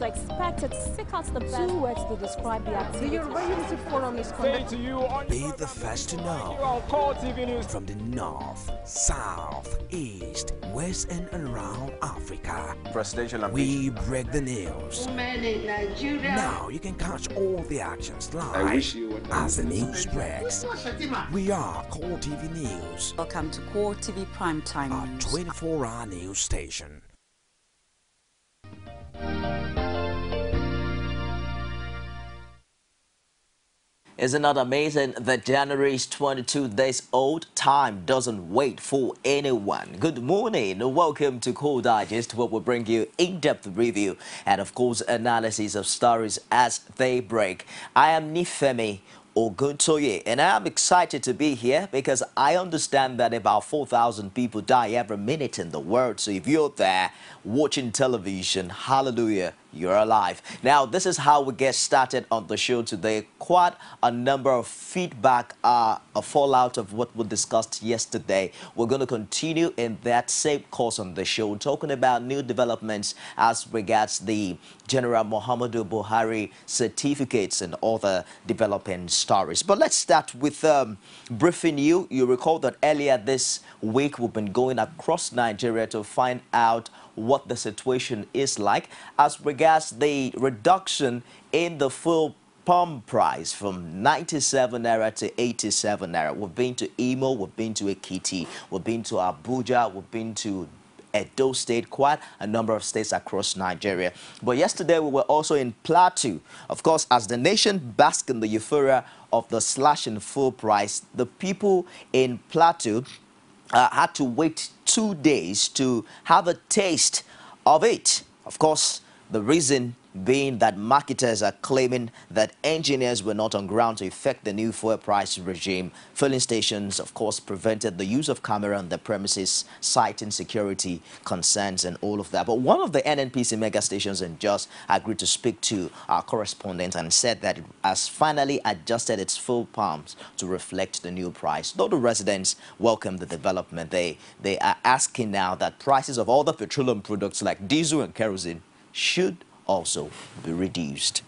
expected to seek out the best. 2 words to describe the activity. The Yoruba Unity Forum is conducted. Be the first to know. From the north, south, east, west and around Africa, we break the news. Now you can catch all the actions live as the news breaks. We are Core TV News. Welcome to Core TV Primetime News. 24-hour news station. Isn't it amazing that January is 22 days old? Time doesn't wait for anyone. Good morning and welcome to Core Digest, where we bring you in-depth review and, of course, analysis of stories as they break. I am Nifemi Oguntoye, and I am excited to be here because I understand that about 4,000 people die every minute in the world. So if you're there watching television, hallelujah, you're alive. Now, this is how we get started on the show today. Quite a number of feedback, a fallout of what we discussed yesterday. We're going to continue in that same course on the show, talking about new developments as regards the General Muhammadu Buhari certificates and other developing stories. But let's start with briefing you. You recall that earlier this week we've been going across Nigeria to find out what the situation is like as regards the reduction in the fuel pump price from 97 naira to 87 naira. We've been to Imo, we've been to Ekiti, we've been to Abuja, we've been to Edo State, quite a number of states across Nigeria. But yesterday we were also in Plateau. Of course, as the nation basked in the euphoria of the slash in fuel price, the people in Plateau had to wait 2 days to have a taste of it. Of course, the reason being that marketers are claiming that engineers were not on ground to effect the new fuel price regime. Filling stations, of course, prevented the use of camera on the premises, citing security concerns and all of that. But one of the NNPC mega stations in Jos agreed to speak to our correspondent and said that it has finally adjusted its fuel pumps to reflect the new price. Though the residents welcome the development, they are asking now that prices of all the petroleum products like diesel and kerosene should also be reduced.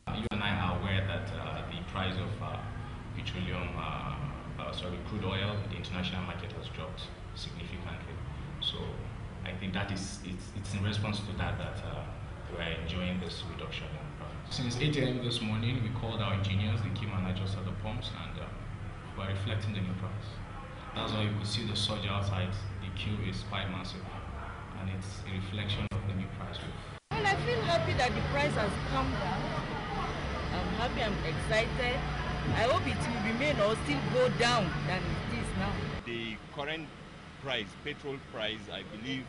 You and I are aware that the price of petroleum, crude oil in the international market has dropped significantly. So I think that it's in response to that we're enjoying this reduction in price. Since 8 a.m. this morning, we called our engineers, they came and adjusted the pumps, and we're reflecting the new price. That's why you could see the surge outside. The queue is quite massive, and it's a reflection of the new price. Well, I feel happy that the price has come down. I'm happy, I'm excited. I hope it will remain or still go down than it is now. The current price, petrol price, I believe,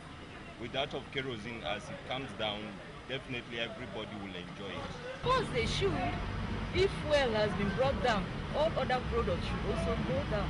with that of kerosene, as it comes down, definitely everybody will enjoy it. Of course they should. If fuel has been brought down, all other products should also go down.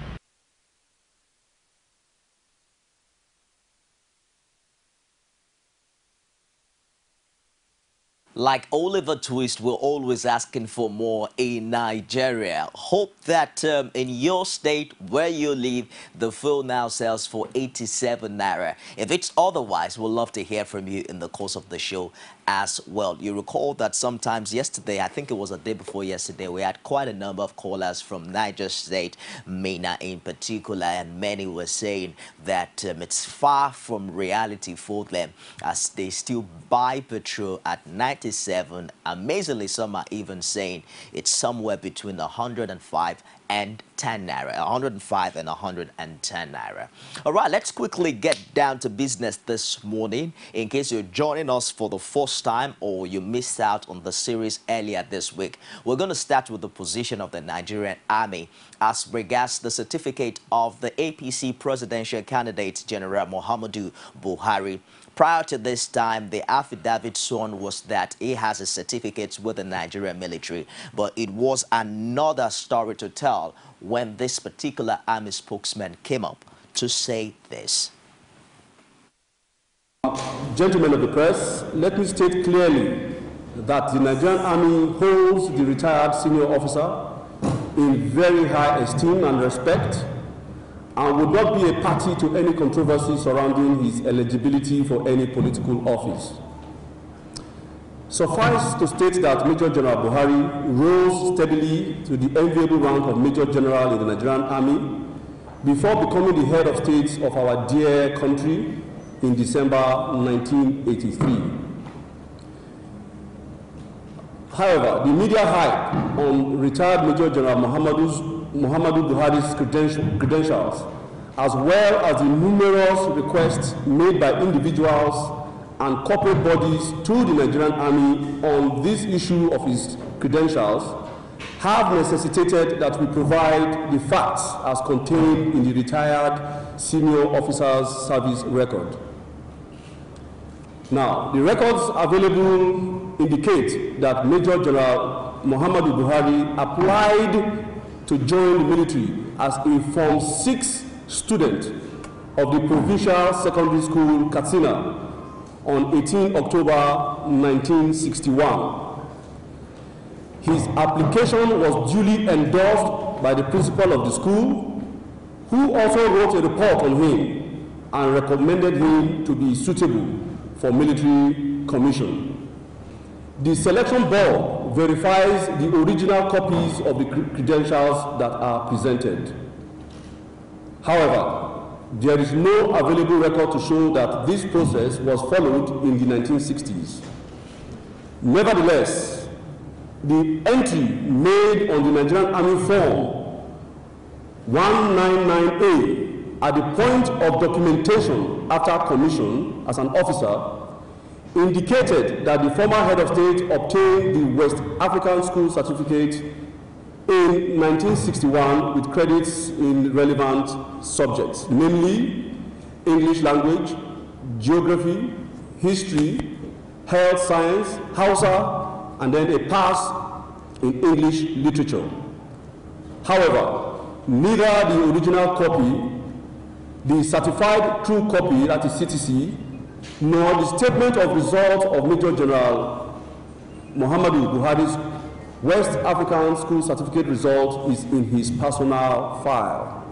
Like Oliver Twist, we're always asking for more in Nigeria. Hope that in your state where you live, the fuel now sells for 87 naira. If it's otherwise, we'll love to hear from you in the course of the show as well. You recall that sometimes yesterday, I think it was a day before yesterday, we had quite a number of callers from Niger State, Mina in particular, and many were saying that it's far from reality for them as they still buy petrol at 97. Amazingly, some are even saying it's somewhere between 105 and 10 naira, 105 and 110 naira. All right, let's quickly get down to business this morning. In case you're joining us for the first time or you missed out on the series earlier this week, we're going to start with the position of the Nigerian Army as regards the certificate of the APC presidential candidate, General Muhammadu Buhari. Prior to this time, the affidavit sworn was that he has a certificate with the Nigerian military, but it was another story to tell when this particular army spokesman came up to say this. Gentlemen of the press, let me state clearly that the Nigerian Army holds the retired senior officer in very high esteem and respect, and would not be a party to any controversy surrounding his eligibility for any political office. Suffice to state that Major General Buhari rose steadily to the enviable rank of Major General in the Nigerian Army before becoming the head of state of our dear country in December 1983. However, the media hype on retired Major General Muhammadu Buhari's credentials, as well as the numerous requests made by individuals and corporate bodies to the Nigerian Army on this issue of his credentials, have necessitated that we provide the facts as contained in the retired senior officer's service record. Now, the records available indicate that Major General Muhammadu Buhari applied to join the military as a Form 6 student of the Provincial Secondary School, Katsina, on 18 October 1961. His application was duly endorsed by the principal of the school, who also wrote a report on him and recommended him to be suitable for military commission. The selection board verifies the original copies of the credentials that are presented. However, there is no available record to show that this process was followed in the 1960s. Nevertheless, the entry made on the Nigerian Army Form 199A at the point of documentation after commission as an officer indicated that the former head of state obtained the West African School Certificate in 1961 with credits in relevant subjects, namely English language, geography, history, health science, Hausa, and then a pass in English literature. However, neither the original copy, the certified true copy, that is CTC, nor the statement of result of Major General Muhammadu Buhari's West African School Certificate result is in his personal file.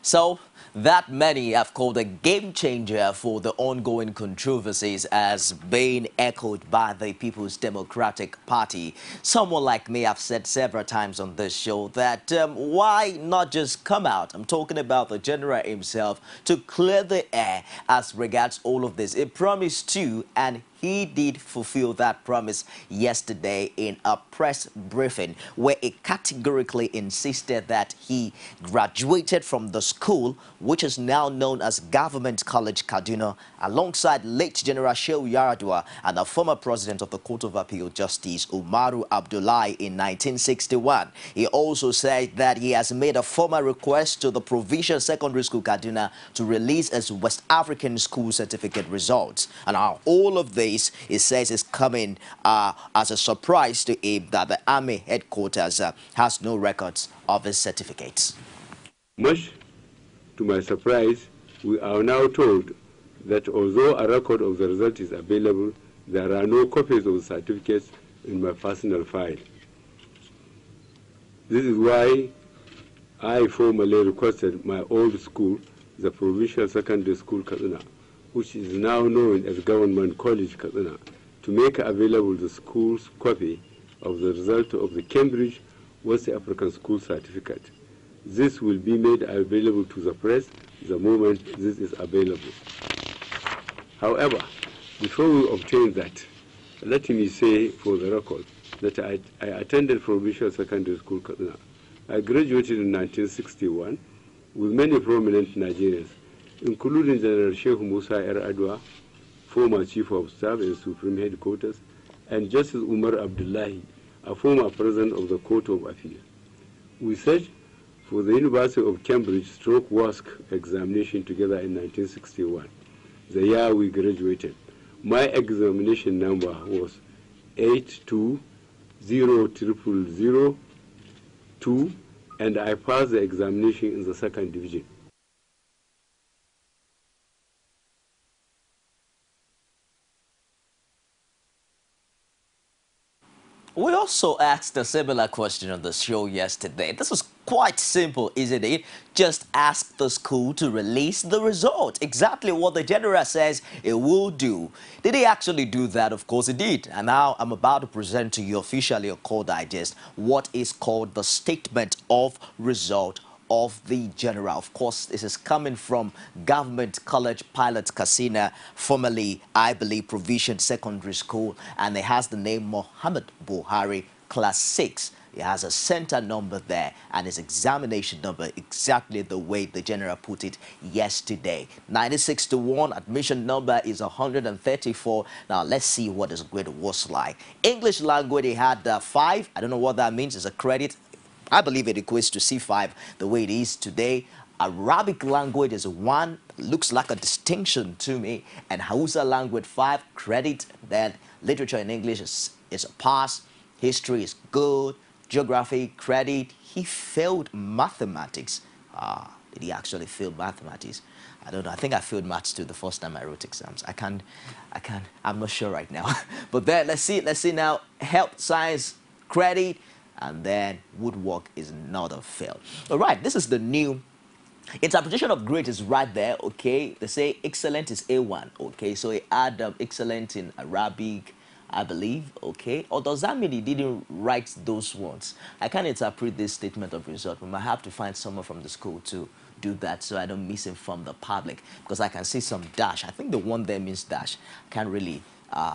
So, that many have called a game changer for the ongoing controversies as being echoed by the People's Democratic Party. Someone like me have said several times on this show that why not just come out, I'm talking about the general himself, to clear the air as regards all of this. He promised to, and he did fulfill that promise yesterday in a press briefing where he categorically insisted that he graduated from the school, which is now known as Government College Kaduna, alongside late General Shehu Yaradua and the former president of the Court of Appeal, Justice Umaru Abdullahi, in 1961. He also said that he has made a formal request to the Provincial Secondary School Kaduna to release his West African School Certificate results. And now all of this, it says, is coming as a surprise to him that the Army headquarters has no records of his certificates. Much to my surprise, we are now told that although a record of the result is available, there are no copies of the certificates in my personal file. This is why I formally requested my old school, the Provincial Secondary School Katsina, which is now known as Government College Katsina, to make available the school's copy of the result of the Cambridge West African School Certificate. This will be made available to the press the moment this is available. However, before we obtain that, let me say for the record that I attended Provincial Secondary School Katsina. I graduated in 1961 with many prominent Nigerians, including General Sheikh Musa Adwa, former Chief of Staff and Supreme Headquarters, and Justice Umar Abdullahi, a former President of the Court of Appeal. We searched for the University of Cambridge WASC examination together in 1961, the year we graduated. My examination number was 8200002, and I passed the examination in the second division. We also asked a similar question on the show yesterday. This was quite simple, isn't it? Just ask the school to release the result. Exactly what the general says it will do. Did he actually do that? Of course it did. And now I'm about to present to you officially a call digest what is called the statement of result of the general. Of course, this is coming from Government College Pilot Casino, formerly, I believe, Provision Secondary School, and it has the name Muhammad Buhari, Class 6. It has a center number there and its examination number exactly the way the general put it yesterday. 96 to 1, admission number is 134. Now, let's see what this grade was like. English language, it had 5. I don't know what that means. It's a credit. I believe it equates to C5 the way it is today. Arabic language is 1, looks like a distinction to me. And Hausa language 5, credit. Then literature in English is a pass. History is good. Geography, credit. He failed mathematics. Did he actually fail mathematics? I don't know. I think I failed maths too the first time I wrote exams. I'm not sure right now. But then let's see now. Health science, credit. And then woodwork is not a fail. All right, this is the new interpretation of great is right there, okay? They say excellent is A1, okay? So he add excellent in Arabic, I believe, okay? Or does that mean he didn't write those words? I can't interpret this statement of result. We might have to find someone from the school to do that so I don't misinform the public, because I can see some dash. I think the one there means dash. I can't really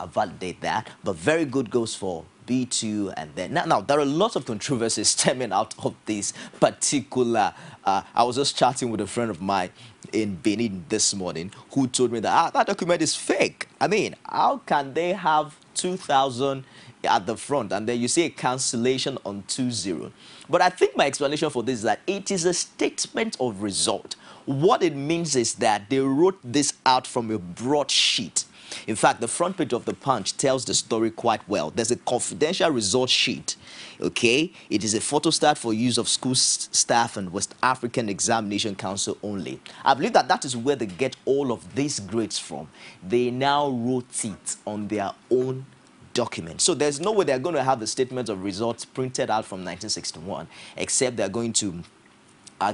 validate that, but very good goes for B2. And then now there are lots of controversies stemming out of this particular. I was just chatting with a friend of mine in Benin this morning who told me that that document is fake. I mean, how can they have 2,000 at the front and then you see a cancellation on 20? But I think my explanation for this is that it is a statement of result. What it means is that they wrote this out from a broadsheet. In fact, the front page of the Punch tells the story quite well. There's a confidential result sheet, okay? It is a photostat for use of school staff and West African Examination Council only. I believe that that is where they get all of these grades from. They now wrote it on their own document. So there's no way they're going to have the statement of results printed out from 1961, except they're going to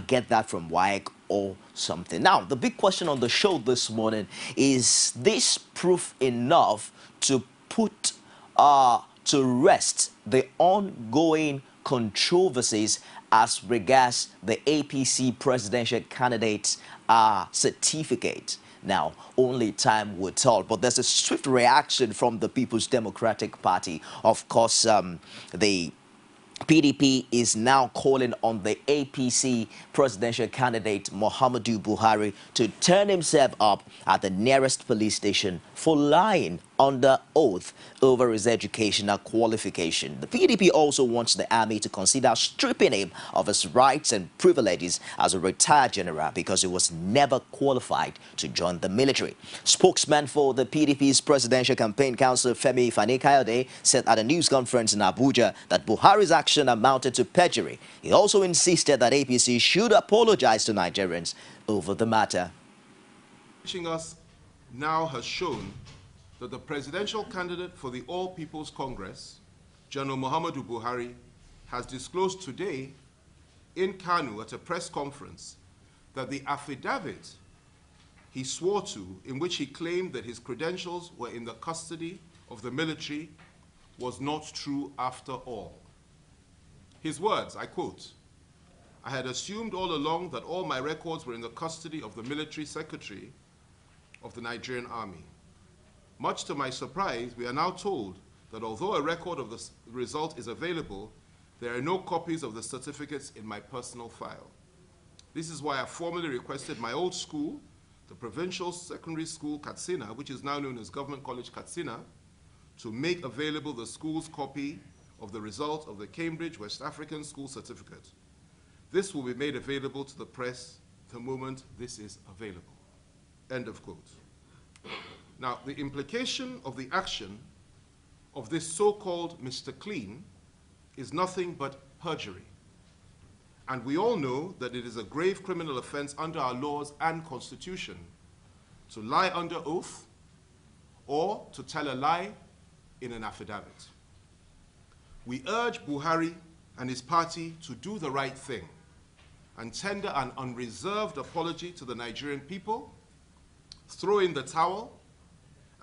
get that from WAEC or something. Now, the big question on the show this morning is this proof enough to put to rest the ongoing controversies as regards the APC presidential candidate's certificate? Now, only time will tell, but there's a swift reaction from the People's Democratic Party. Of course, the PDP is now calling on the APC presidential candidate Muhammadu Buhari to turn himself up at the nearest police station for lying under oath over his educational qualification. The PDP also wants the army to consider stripping him of his rights and privileges as a retired general because he was never qualified to join the military. Spokesman for the PDP's Presidential Campaign Council, Femi Fani-Kayode, said at a news conference in Abuja that Buhari's action amounted to perjury. He also insisted that APC should apologize to Nigerians over the matter. Us now has shown that the presidential candidate for the All People's Congress, General Muhammadu Buhari, has disclosed today in Kanu at a press conference that the affidavit he swore to, in which he claimed that his credentials were in the custody of the military, was not true after all. His words, I quote, "I had assumed all along that all my records were in the custody of the military secretary of the Nigerian army. Much to my surprise, we are now told that although a record of the result is available, there are no copies of the certificates in my personal file. This is why I formally requested my old school, the Provincial Secondary School Katsina, which is now known as Government College Katsina, to make available the school's copy of the result of the Cambridge West African School Certificate. This will be made available to the press the moment this is available." End of quote. Now, the implication of the action of this so-called Mr. Clean is nothing but perjury. And we all know that it is a grave criminal offense under our laws and Constitution to lie under oath or to tell a lie in an affidavit. We urge Buhari and his party to do the right thing and tender an unreserved apology to the Nigerian people, throw in the towel,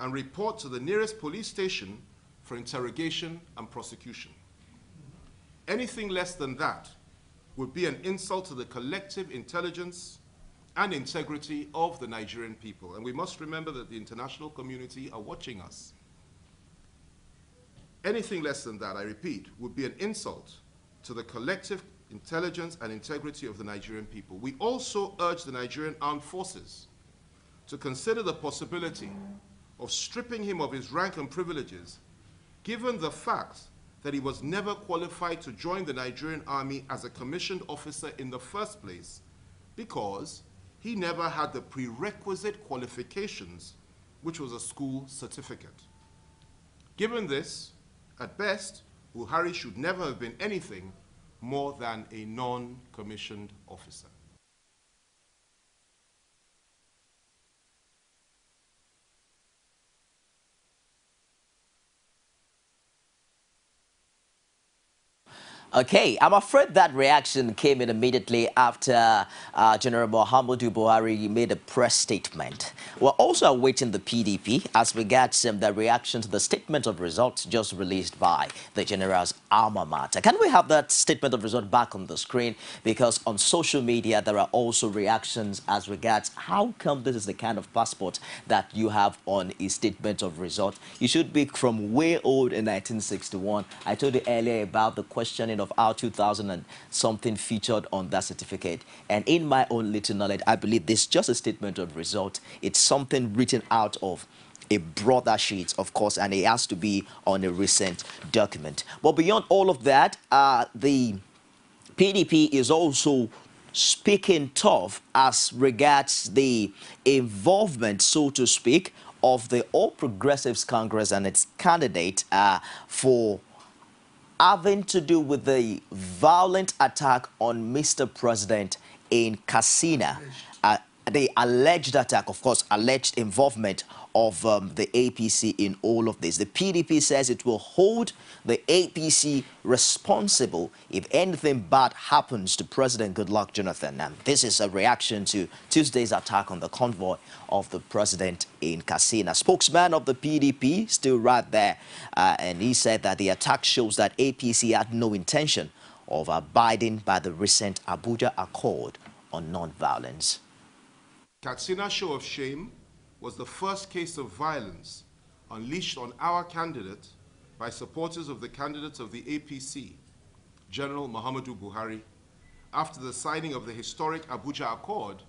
and report to the nearest police station for interrogation and prosecution. Anything less than that would be an insult to the collective intelligence and integrity of the Nigerian people. And we must remember that the international community are watching us. Anything less than that, I repeat, would be an insult to the collective intelligence and integrity of the Nigerian people. We also urge the Nigerian armed forces to consider the possibility of stripping him of his rank and privileges, given the fact that he was never qualified to join the Nigerian army as a commissioned officer in the first place, because he never had the prerequisite qualifications, which was a school certificate. Given this, at best, Buhari should never have been anything more than a non-commissioned officer. Okay, I'm afraid that reaction came in immediately after General Muhammadu Buhari made a press statement. We're also awaiting the PDP as regards the reaction to the statement of results just released by the General's alma mater. Can we have that statement of result back on the screen? Because on social media, there are also reactions as regards how come this is the kind of passport that you have on a statement of result. You should be from way old in 1961. I told you earlier about the questioning of our 2000 and something featured on that certificate. And in my own little knowledge, I believe this is just a statement of result. It's something written out of a broader sheet, of course, and it has to be on a recent document. But beyond all of that, the PDP is also speaking tough as regards the involvement, so to speak, of the All Progressives Congress and its candidate for having to do with the violent attack on Mr. President in Katsina. The alleged attack, of course, alleged involvement of the APC in all of this. The PDP says it will hold the APC responsible if anything bad happens to President Goodluck Jonathan. And this is a reaction to Tuesday's attack on the convoy of the president in Katsina. Spokesman of the PDP still right there, and he said that the attack shows that APC had no intention of abiding by the recent Abuja Accord on non-violence. Katsina show of shame was the first case of violence unleashed on our candidate by supporters of the candidates of the APC, General Muhammadu Buhari, after the signing of the historic Abuja Accord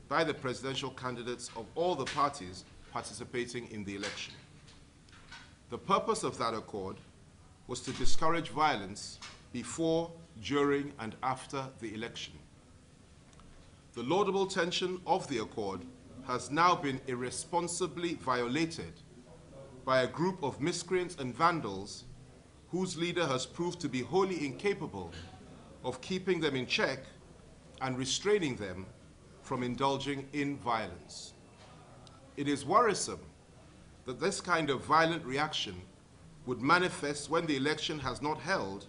by the presidential candidates of all the parties participating in the election. The purpose of that accord was to discourage violence before, during, and after the election. The laudable tension of the accord has now been irresponsibly violated by a group of miscreants and vandals whose leader has proved to be wholly incapable of keeping them in check and restraining them from indulging in violence. It is worrisome that this kind of violent reaction would manifest when the election has not held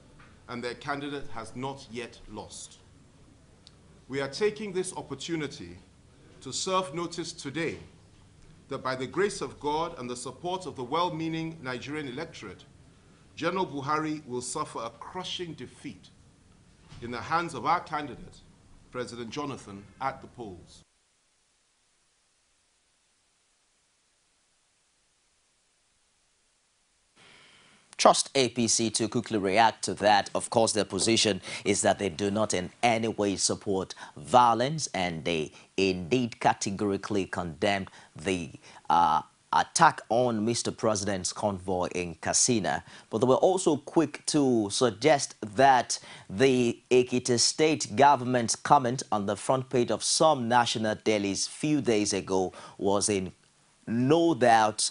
and their candidate has not yet lost. We are taking this opportunity to serve notice today that by the grace of God and the support of the well-meaning Nigerian electorate, General Buhari will suffer a crushing defeat in the hands of our candidate, President Jonathan, at the polls. Trust APC to quickly react to that. Of course, their position is that they do not in any way support violence, and they indeed categorically condemned the attack on Mr. President's convoy in Katsina. But they were also quick to suggest that the Ekiti state government's comment on the front page of some national dailies few days ago was in no doubt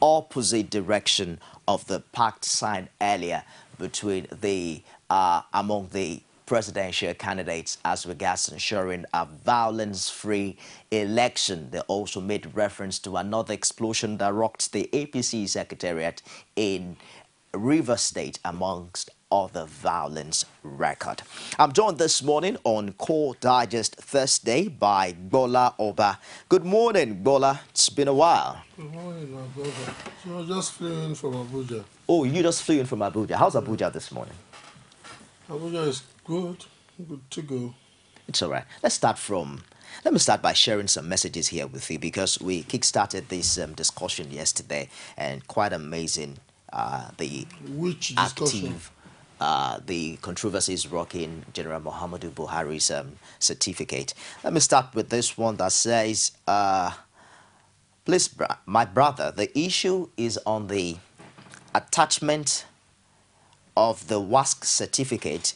opposite direction of the pact signed earlier between the among the presidential candidates as regards ensuring a violence-free election. They also made reference to another explosion that rocked the APC secretariat in River State, amongst other violence record. I'm joined this morning on Core Digest Thursday by GBOLA OBA. Good morning, GBOLA. It's been a while. Good morning, my brother. So I just flew in from Abuja. Oh, you just flew in from Abuja. How's Abuja this morning? Abuja is good. Good to go. It's all right. Let me start by sharing some messages here with you, because we kick-started this discussion yesterday, and quite amazing. Which discussion? The controversies rocking General Muhammadu Buhari's certificate. Let me start with this one that says, please, my brother, the issue is on the attachment of the WASC certificate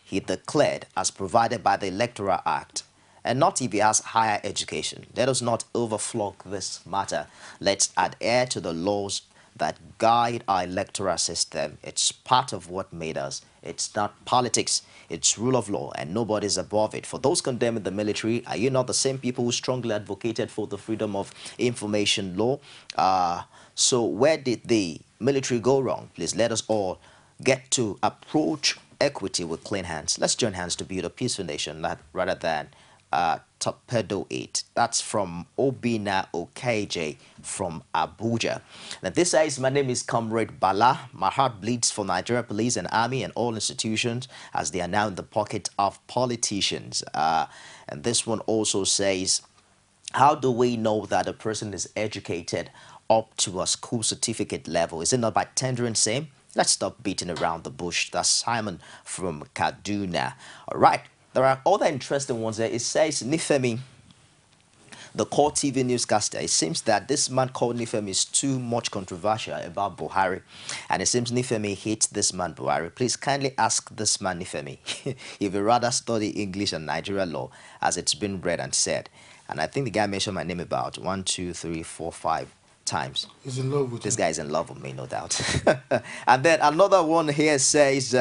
he declared as provided by the Electoral Act, and not if he has higher education. Let us not overflow this matter. Let's adhere to the laws that guide our electoral system. It's part of what made us. It's not politics. It's rule of law, and nobody's above it. For those condemning the military, are you not the same people who strongly advocated for the freedom of information law? So where did the military go wrong? Please let us all get to approach equity with clean hands. Let's join hands to build a peaceful nation rather than torpedo it. That's from Obina OKJ from Abuja. Now this says, my name is Comrade Bala. My heart bleeds for Nigerian police and army and all institutions as they are now in the pocket of politicians. And this one also says, how do we know that a person is educated up to a school certificate level? Is it not by tendering same? Let's stop beating around the bush. That's Simon from Kaduna. All right. There are other interesting ones there. It says Nifemi, the Core TV newscaster. It seems that this man called Nifemi is too much controversial about Buhari. And it seems Nifemi hates this man Buhari. Please kindly ask this man Nifemi if he rather study English and Nigerian law as it's been read and said. And I think the guy mentioned my name about 1, 2, 3, 4, 5 times. He's in love with this guy is in love with me, no doubt. And then another one here says,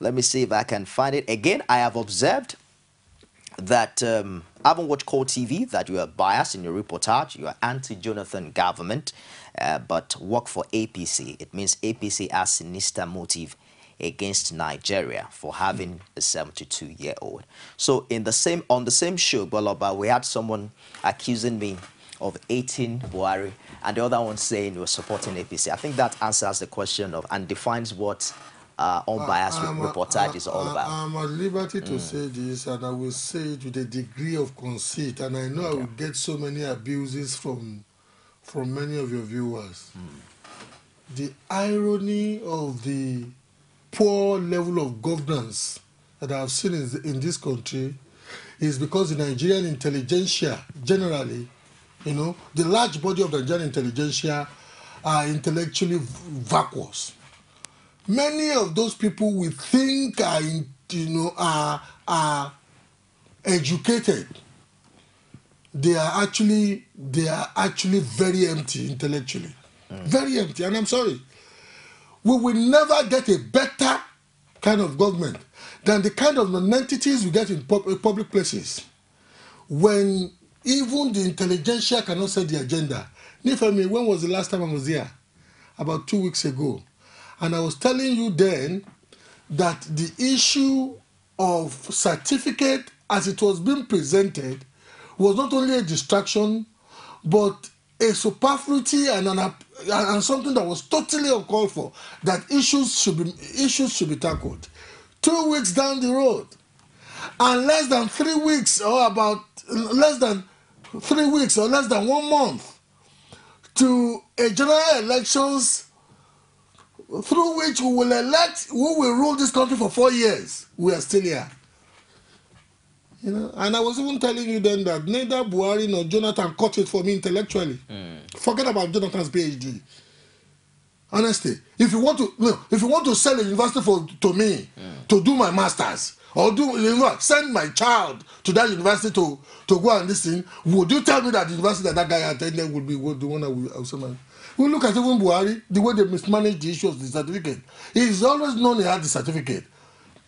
let me see if I can find it. Again, I have observed that I haven't watched Core TV, that you are biased in your reportage. You are anti-Jonathan government, but work for APC. It means APC has sinister motive against Nigeria for having a 72-year-old. So on the same show, GBOLA, we had someone accusing me of 18 Buhari, and the other one saying we're supporting APC. I think that answers the question of and defines what unbiased reportage is all about. I'm at liberty to say this, and I will say it with a degree of conceit, and I know I will get so many abuses from many of your viewers. The irony of the poor level of governance that I have seen in this country is because the Nigerian intelligentsia generally, you know, the large body of the Nigerian intelligentsia are intellectually vacuous. Many of those people we think are educated. They are actually very empty intellectually, very empty. And I'm sorry, we will never get a better kind of government than the kind of non-entities we get in public places, when even the intelligentsia cannot set the agenda. Nifemi, when was the last time I was here? About 2 weeks ago. And I was telling you then that the issue of certificate as it was being presented was not only a distraction, but a superfluity and something that was totally uncalled for, that issues should be tackled. 2 weeks down the road, and less than 3 weeks, or about less than 3 weeks, or less than 1 month to a general elections through which we will elect who will rule this country for 4 years. We are still here. You know, and I was even telling you then that neither Buhari nor Jonathan caught it for me intellectually. Forget about Jonathan's PhD. Honestly, if you want to sell a university to me to do my masters, or send my child to that university to go and listen, would you tell me that the university that guy attended would be the one that will send? We look at even Buhari, the way they mismanaged the issue of the certificate. He's always known he had the certificate.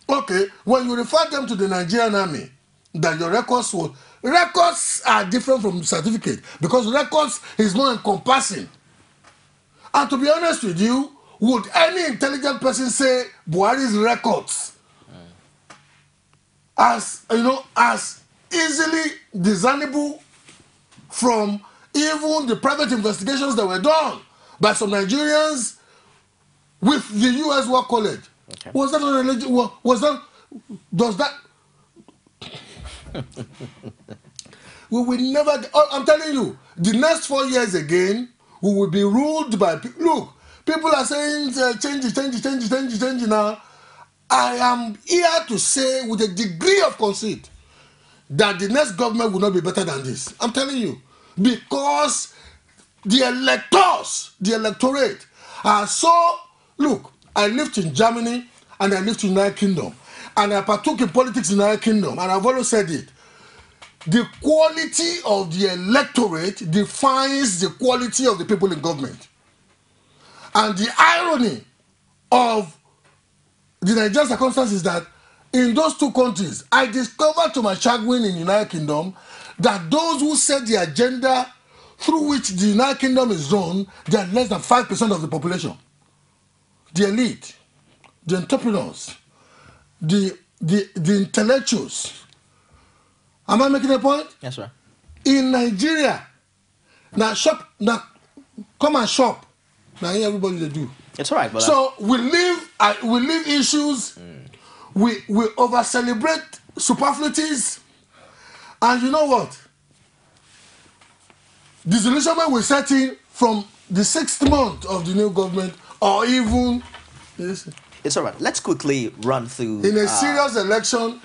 Okay, when you refer them to the Nigerian army, that your records are different from certificate, because records is more encompassing. And to be honest with you, would any intelligent person say Buhari's records as as easily discernible from even the private investigations that were done by some Nigerians with the U.S. War College? Okay. Was that a religion? Was that? Does that? We will never. I'm telling you, the next 4 years again, we will be ruled by. Look, people are saying change now. I am here to say with a degree of conceit that the next government will not be better than this. I'm telling you, because the electors, the electorate, are so. Look, I lived in Germany and I lived in the United Kingdom, and I partook in politics in the United Kingdom, and I've always said it. The quality of the electorate defines the quality of the people in government. And the irony of the Nigerian circumstance is that in those two countries, I discovered to my chagrin in the United Kingdom that those who set the agenda through which the United Kingdom is run, they are less than 5% of the population. The elite, the entrepreneurs, the intellectuals. Am I making a point? Yes, sir. In Nigeria, now come and shop. Now everybody they do. It's all right, brother. So we leave issues. We over celebrate superfluities, and you know what? Disillusionment will set in from the 6th month of the new government, or even. It's all right. Let's quickly run through. In a serious election,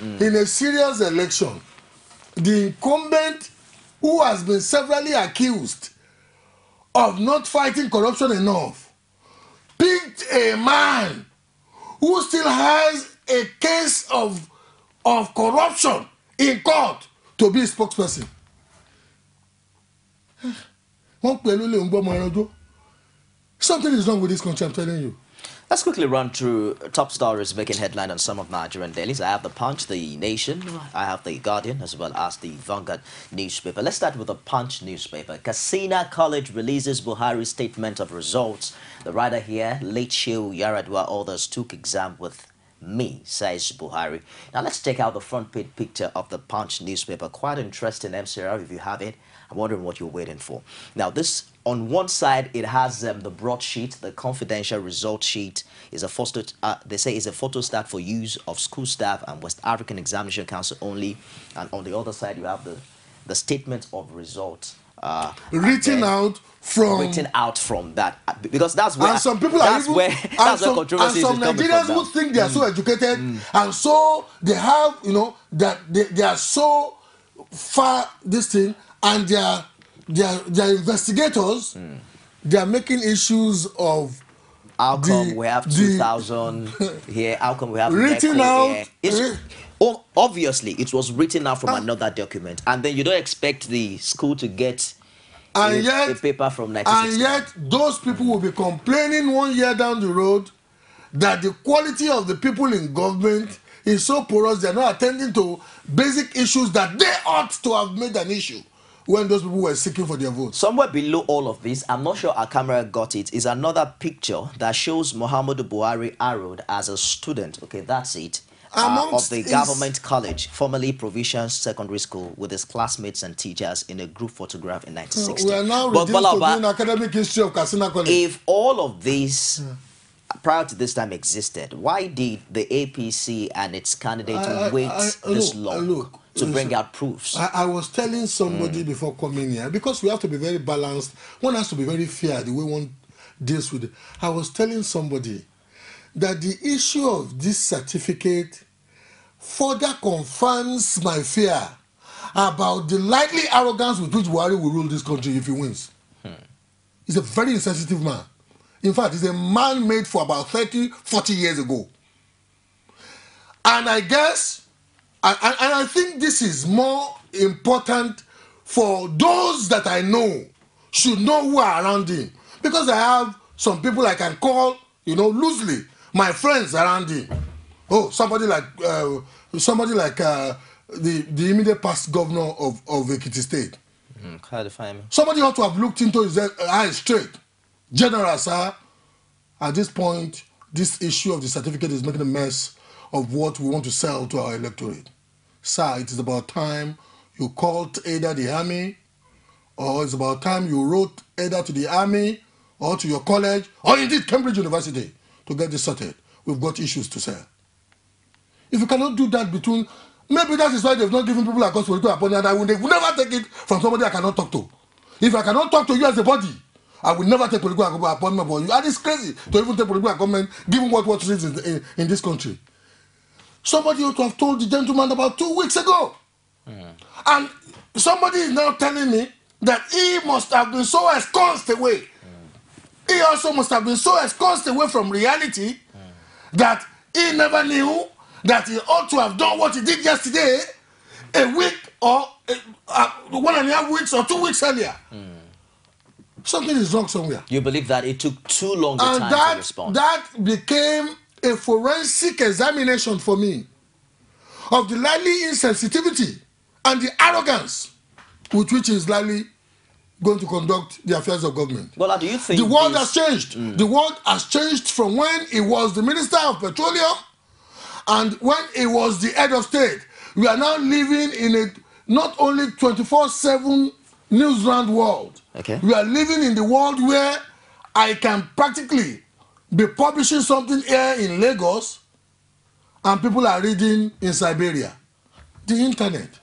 the incumbent, who has been severally accused of not fighting corruption enough, picked a man who still has a case of corruption in court to be a spokesperson. Something is wrong with this country, I'm telling you. Let's quickly run through top stories making headline on some of Nigerian dailies. I have the Punch, the Nation, I have the Guardian, as well as the Vanguard newspaper. Let's start with the Punch newspaper. Kasina College releases Buhari's statement of results. The writer here, late Shehu Yaradua, others took exam with me, says Buhari. Now let's check out the front page picture of the Punch newspaper. Quite interesting, MCR, if you have it. I'm wondering what you're waiting for. Now this, on one side, it has the broadsheet, the confidential result sheet is a photo. They say is a photo stat for use of school staff and West African Examination Council only. And on the other side, you have the statement of results written out from that, because that's where and some people are where controversy is coming from. And some Nigerians who think they are so educated, and so they have, that they are so far this thing. And their investigators, they are making issues of how come we have 2,000 here? How come we have written out? Obviously, it was written out from another document, and then you don't expect the school to get a paper from 1960. And yet, those people will be complaining 1 year down the road that the quality of the people in government is so porous, they are not attending to basic issues that they ought to have made an issue when those people were seeking for their votes. Somewhere below all of this, I'm not sure our camera got it, is another picture that shows Muhammadu Buhari arrowed as a student. Okay, that's it. Of the government college, formerly Provincial Secondary School, with his classmates and teachers in a group photograph in 1960. We are now reduced to doing academic history of Kasina College. If all of this prior to this time existed, why did the APC and its candidate wait this long to bring out proofs? I was telling somebody before coming here, because we have to be very balanced, one has to be very fair the way one deals with it. I was telling somebody that the issue of this certificate further confirms my fear about the likely arrogance with which Buhari will rule this country if he wins. He's a very insensitive man. In fact, he's a man made for about 30, 40 years ago. And I guess, and I think this is more important for those that I know should know who are around him. Because I have some people I can call, loosely, my friends around him. Oh, somebody like the immediate past governor of Ekiti State. How to find me? Somebody ought to have looked into his eyes straight. General, sir, at this point, this issue of the certificate is making a mess of what we want to sell to our electorate. Sir, it is about time you called either the army, or it's about time you wrote either to the army or to your college, or indeed Cambridge University, to get this sorted. We've got issues to sell. If you cannot do that between, maybe that is why they've not given people like us political appointment, and they will never take it from somebody I cannot talk to. If I cannot talk to you as a body, I will never take political appointment for you. And it's crazy to even take political appointment given what is in this country. Somebody ought to have told the gentleman about 2 weeks ago. And somebody is now telling me that he must have been so ensconced away. He also must have been so ensconced away from reality that he never knew that he ought to have done what he did yesterday, a week or 1.5 weeks or 2 weeks earlier. Something is wrong somewhere. You believe that it took too long a time to respond? That became a forensic examination for me of the likely insensitivity and the arrogance with which he is likely going to conduct the affairs of government. Well, do you think the world has changed? The world has changed from when he was the Minister of Petroleum and when he was the head of state. We are now living in a not only 24/7 news-round world. Okay. We are living in the world where I can practically be publishing something here in Lagos and people are reading in Siberia. The internet.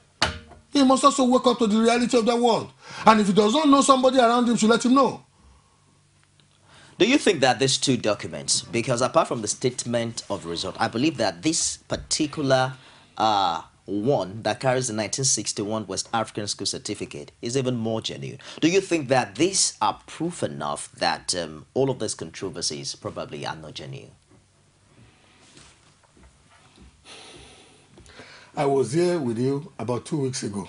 He must also wake up to the reality of the world. And if he does not know, somebody around him should let him know. Do you think that these two documents, because apart from the statement of result, I believe that this particular one that carries the 1961 West African School Certificate is even more genuine. Do you think that these are proof enough that all of these controversies probably are not genuine? I was here with you about 2 weeks ago,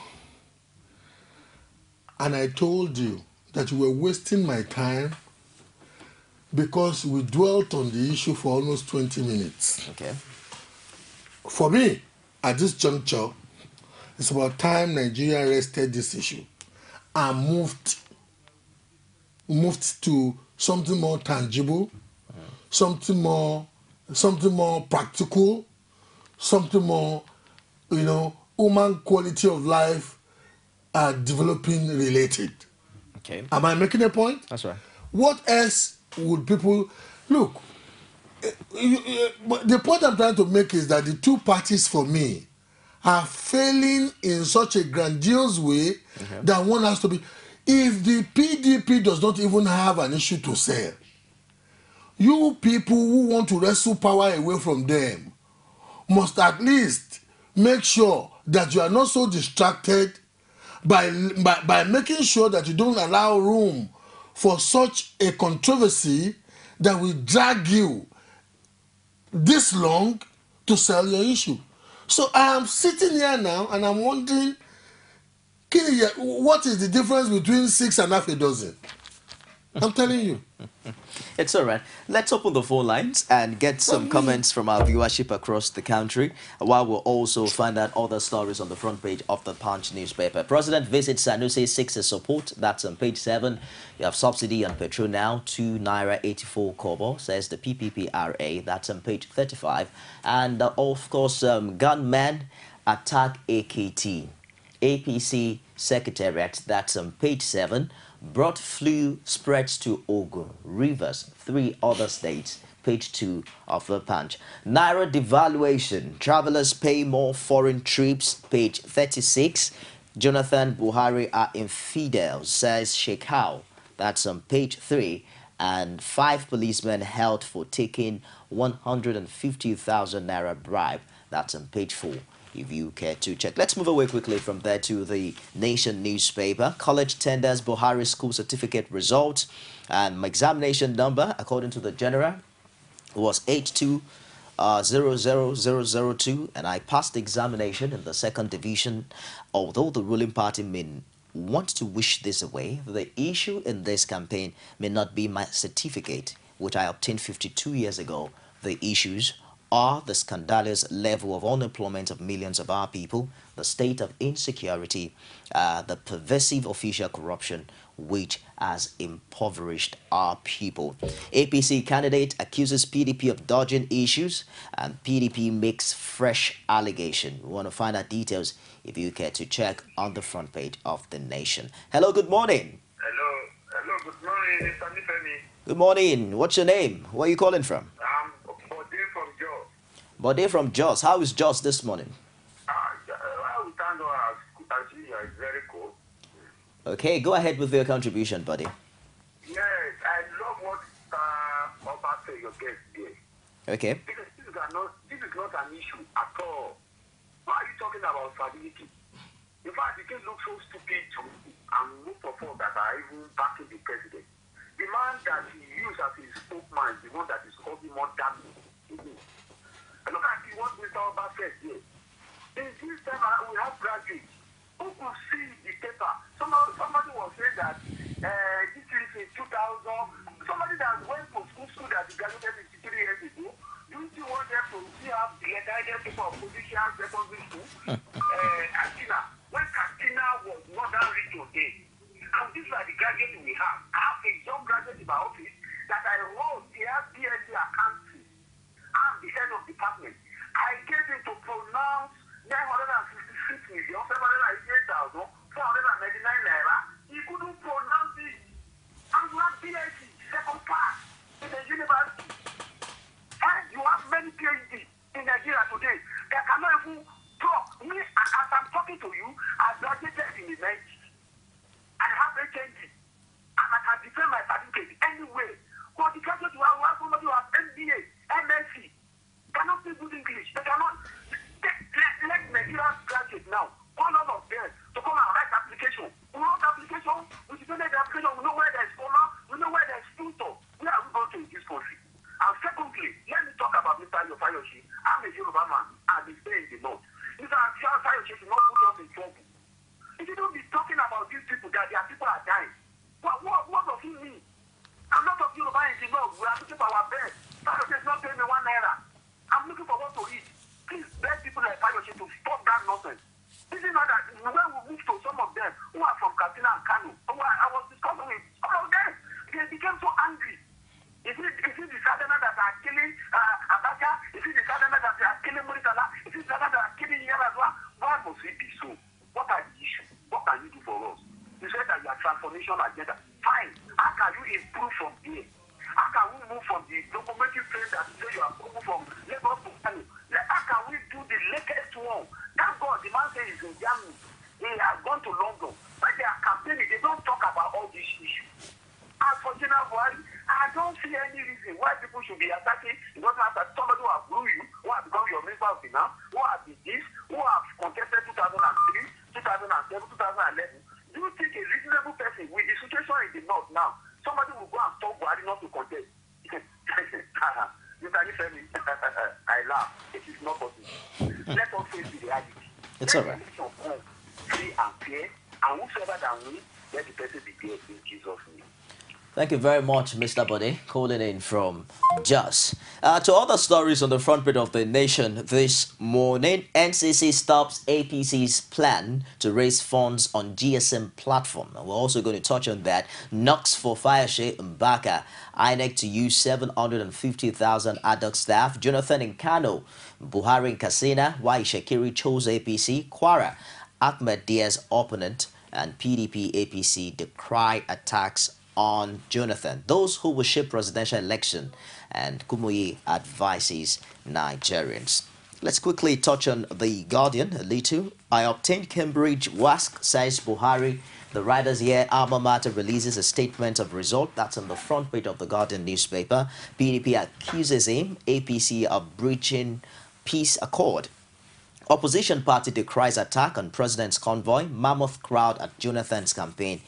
and I told you that you were wasting my time because we dwelt on the issue for almost 20 minutes. Okay. For me, at this juncture, it's about time Nigeria rested this issue and moved to something more tangible, something more practical, something more, human quality of life developing related. Okay. Am I making a point? That's right. What else would people look? The point I'm trying to make is that the two parties for me are failing in such a grandiose way that one has to be. If the PDP does not even have an issue to sell, you people who want to wrestle power away from them must at least make sure that you are not so distracted by making sure that you don't allow room for such a controversy that will drag you this long to sell your issue. So I am sitting here now and I'm wondering, what is the difference between 6 and half a dozen? I'm telling you. It's all right. Let's open the phone lines and get some comments from our viewership across the country, while we'll also find out other stories on the front page of the Punch newspaper. President visits Sanusi, seeks his support. That's on page 7. You have subsidy on petrol now, 2 naira 84 kobo, says the PPPRA. That's on page 35. And of course, gunmen attack AKT. APC Secretariat, that's on page 7. Bird flu spreads to Ogun, Rivers, 3 other states. Page 2 of the Punch. Naira devaluation. Travelers pay more foreign trips. Page 36. Jonathan Buhari are infidels, says Shekau. That's on page 3. And 5 policemen held for taking 150,000 naira bribe. That's on page 4. If you care to check. Let's move away quickly from there to the Nation newspaper. College tenders Buhari school certificate results, and my examination number, according to the general, was 8200002, and I passed the examination in the 2nd division. Although the ruling party may want to wish this away, the issue in this campaign may not be my certificate, which I obtained 52 years ago. The issues are the scandalous level of unemployment of millions of our people, the state of insecurity, the pervasive official corruption, which has impoverished our people. APC candidate accuses PDP of dodging issues, and PDP makes fresh allegation. We want to find out details if you care to check on the front page of The Nation. Hello, good morning. Hello, good morning, Mr. Nifemi. Good morning. What's your name? Where are you calling from? I'm Bode from Jos. Bode from Jos. How is Jos this morning? We thank God as usual, it's very cool. Okay, go ahead with your contribution, buddy. Yes, I love what OBA said your guest did. Okay. Because this is not an issue at all. Why are you talking about stability? In fact, it can look so stupid to me and most of all that are even backing the president. The man that he used as his spokesman is the one that is causing more damage. And look at what Mr. Oba said here. In this time, we have graduates who could see the paper. Somebody was saying that this is in 2000. Somebody that went to school that graduated 53 years ago. Don't you want them to see how the guidance people of position secondary school? Katina. When Katina was not that rich today. And these are the graduates we have. I have a young graduate in my office that I wrote. He has BSc accounting. I'm the head of department. I gave him to pronounce 966 million, 788,499 naira. He couldn't pronounce it. And you have BSc, second class, in the university. And you have many PhD in Nigeria today. They cannot even talk. Me, as I'm talking to you, I graduated in the 90s. I have HND. And I can defend my certificate anyway. But the graduate you have somebody who has MBA, MSc, cannot speak good English. They cannot. Let Nigerian graduates now, all of them, to come and write application. We wrote application, we defended the application, we know where there's comma, we know where there's tutor. Where are we going to in this country? And secondly, let me talk about Mr. Yofayoshi. I'm a Yoruba man, and he's staying in the north. Mr. Yofayoshi should not put us in trouble. If you don't be talking about these people, that their people are dying, what does he mean? I'm not of Yoruba in the north. We are looking for our best. Fayoshi is not paying me 1 naira. I'm looking for what to eat. Please beg people like Fayoshi to stop that nonsense. This is not that when we move to some of them who are from Katsina and Kano, I was discussing with all of them. They became so angry. Is it the Southerners that are killing Abacha? Is it the Southerners that are killing Muritala? Is it the Southerners that are killing Yerazwa? Why must it be so? What are the issues? What can you do for us? You said that you are transformation agenda. Fine. How can you improve from here? How can we move from the locomotive train that you say you are moving from Lagos to Kano? How can we do the latest one? Thank God, the man says he's in Germany. He has gone to London. When they are campaigning, they don't talk about all these issues. As for General Buhari, I don't see any reason why people should be attacking. It doesn't matter somebody who has blew you, who has become your minister of finance, who has been this, who has contested 2003, 2007, 2011. Do you think a reasonable person with the situation in the north now, somebody will go and stop Buhari not to contest? You can tell me, I laugh. It is not possible. Let us face the reality. It's all right. Free and fair, and whosoever that wins, let the person be there in Jesus' name. Thank you very much, Mr. Bode, calling in from Jos. To other stories on the front page of The Nation this morning, NCC stops APC's plan to raise funds on GSM platform. And we're also going to touch on that. Knocks for Fayose Mbaka. INEC to use 750,000 ad hoc staff. Jonathan in Kano. Buhari in Katsina. Why Shakiri chose APC. Kwara. Ahmed Diaz opponent. And PDP APC decry attacks on Jonathan. Those who will shape presidential election, and Kumuyi advises Nigerians. Let's quickly touch on The Guardian a little. I obtained Cambridge WASC, says Buhari. The writers here, alma mater releases a statement of result. That's on the front page of The Guardian newspaper. PDP accuses him, APC of breaching peace accord. Opposition party decries attack on president's convoy. Mammoth crowd at Jonathan's campaign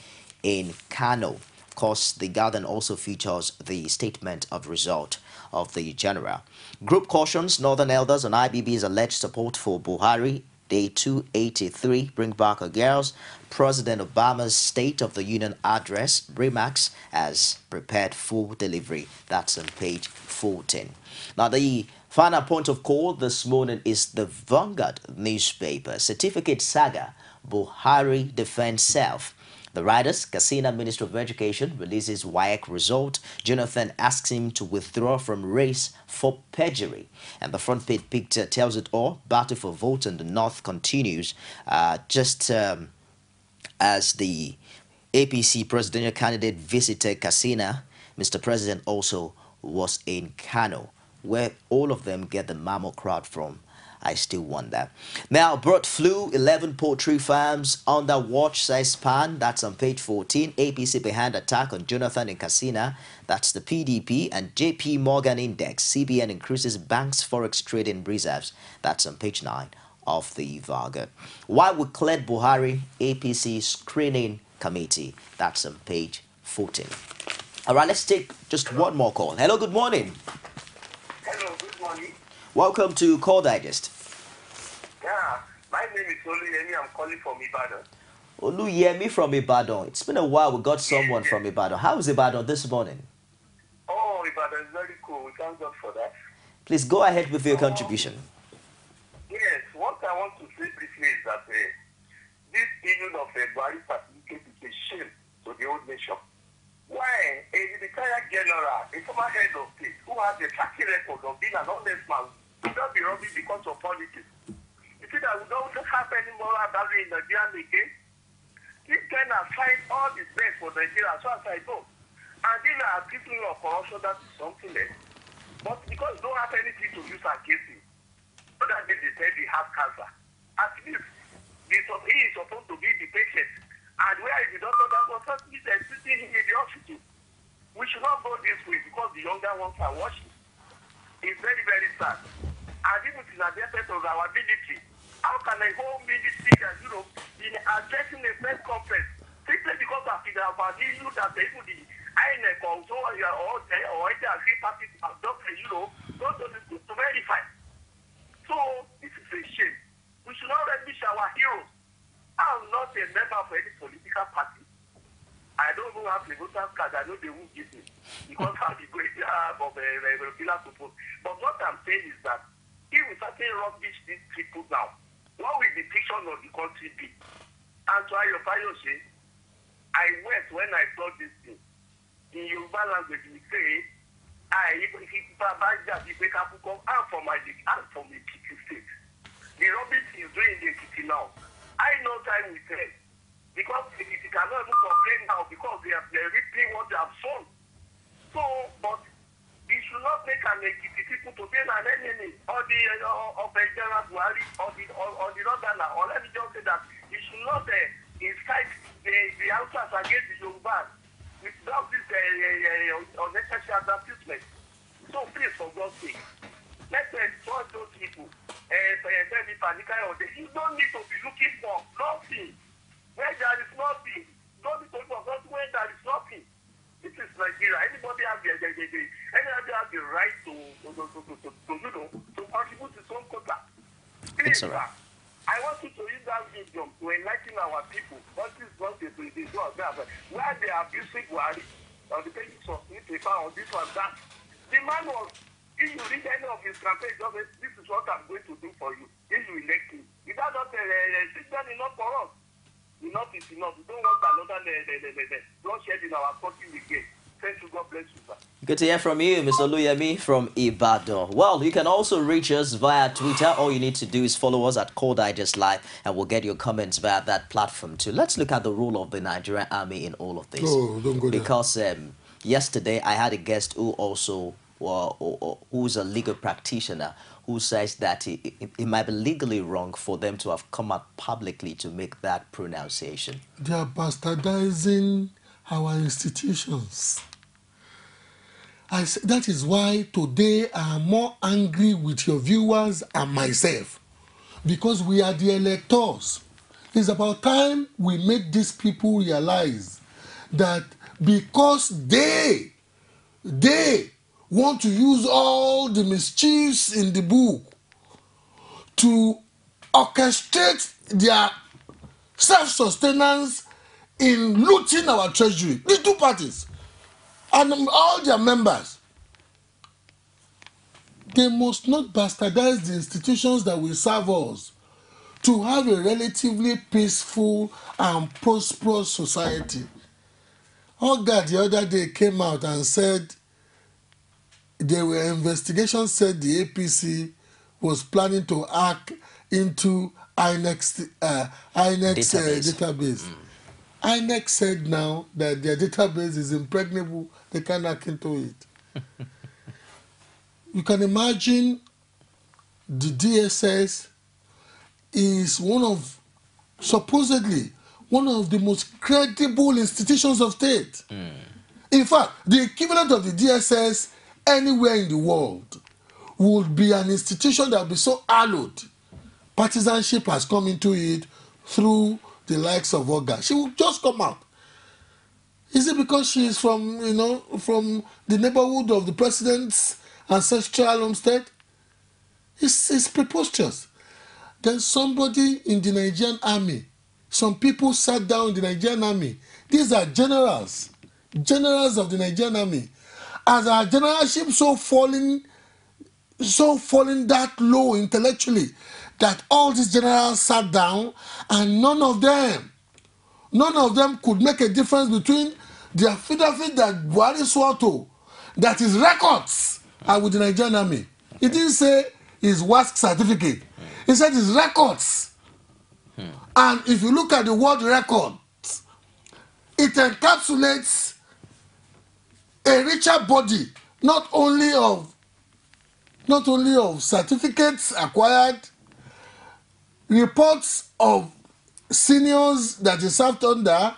in Kano. Of course, The Guardian also features the statement of result of the general. Group cautions Northern elders on IBB's alleged support for Buhari. Day 283, Bring Back Our Girls. President Obama's State of the Union address, Remax, has prepared full delivery. That's on page 14. Now, the Final point of call this morning is the Vanguard newspaper. Certificate saga, Buhari defends self. The writers, Katsina Minister of Education, releases WAEC result. Jonathan asks him to withdraw from race for perjury. And the front page picture tells it all. Battle for vote in the north continues. As the APC presidential candidate visited Katsina, Mr. President also was in Kano, where all of them get the mammal crowd from. I still wonder. Now, bird flu, 11 poultry farms under watch, says PAN. That's on page 14. APC behind attack on Jonathan in Katsina. That's the PDP. And JP Morgan Index. CBN increases banks' forex trading reserves. That's on page 9 of the Vanguard. Why we cleared Buhari, APC screening committee. That's on page 14. All right, let's take just one more call. Hello, good morning. Hello, good morning. Welcome to Call Digest. Yeah, my name is Oluyemi. I'm calling from Ibadan. Oluyemi from Ibadan. It's been a while. We got someone from Ibadan. How is Ibadan this morning? Oh, Ibadan is very cool. We thank God for that. Please go ahead with your contribution. Yes, what I want to say briefly is that this issue of a Buhari certificate is a shame to the whole nation. Why a retired general, a former head of state, who has a track record of being an honest man, will not be robbed because of politics? You see that we don't have any moral value in Nigeria again? This kind of fight all the best for Nigeria, as far as I know. And then are people of corruption, that is something else. But because we don't have anything to use against him, so that they said he has cancer. At least he is supposed to be the patient. And where is the doctor that was sitting in the hospital? We should not go this way because the younger ones are watching. It's very, very sad. And even in the effect of our military, how can a whole military, in addressing a press conference, simply because of the issue that even the INEC or any agri parties have done, not to verify. So this is a shame. We should not rubbish our heroes. I'm not a member of any political party. I don't even have the voter's card. I know they won't give me because I'm the great of a regular support. But what I'm saying is that if we certainly rubbish these people now, what will the picture of the country be? And to Ayofayose, I went when I saw this thing. In Yoruba language, we say, I'm from a Kiti state. The rubbish is doing the Kiti now. I know time will tell. Because if you cannot even complain now because they're reaping what they have sown. So, but we should not make an Ekiti people to be an enemy or the of General Buhari or the Northerner. Or let me just say that we should not incite the answers against the Yorubas without this unnecessary advertisement. So please, for God's sake, let's exploit those people. You don't need to be looking for nothing. Where there is nothing, don't need to look for something where there is nothing. This is Nigeria. Anybody has the right to contribute his own quota. Please, I want you to use that wisdom to enlighten our people. What is not the where they are abusing Buhari on the basis of newspaper or this or that. The man was, if you read any of his campaign, this is what I'm going to do for you. If you elect me. Is that not signal enough for us? Enough is enough. We don't want another bloodshed in our country again. Thank you. God bless you, sir. Good to hear from you, Mr. Oluyemi from Ibadan. Well, you can also reach us via Twitter. All you need to do is follow us at Call Digest Live, and we'll get your comments via that platform too. Let's look at the role of the Nigerian Army in all of this. No, don't go there. Because yesterday I had a guest who also who's a legal practitioner who says that it might be legally wrong for them to have come out publicly to make that pronunciation. They are bastardizing our institutions. That is why today I am more angry with your viewers and myself, because we are the electors. It's about time we make these people realize that because they want to use all the mischiefs in the book to orchestrate their self-sustenance in looting our treasury. The two parties and all their members. they must not bastardize the institutions that will serve us to have a relatively peaceful and prosperous society. Oga the other day came out and said there were investigations said the APC was planning to hack into INEC's database. INEC said now that their database is impregnable, they can't hack into it. You can imagine the DSS is supposedly one of the most credible institutions of state. In fact, the equivalent of the DSS anywhere in the world would be an institution that would be so hallowed. Partisanship has come into it through the likes of Oga. She will just come out. Is it because she is from the neighborhood of the president's ancestral homestead? It's preposterous. Then somebody in the Nigerian army, some people sat down in the Nigerian army. These are generals of the Nigerian army. As our generalship so falling that low intellectually that all these generals sat down and none of them could make a difference between the affidavit that Buhari swore to, that his records are with the Nigerian army. He didn't say his WASC certificate. He said his records. And if you look at the word records, it encapsulates a richer body, not only of certificates acquired, reports of seniors that he served under,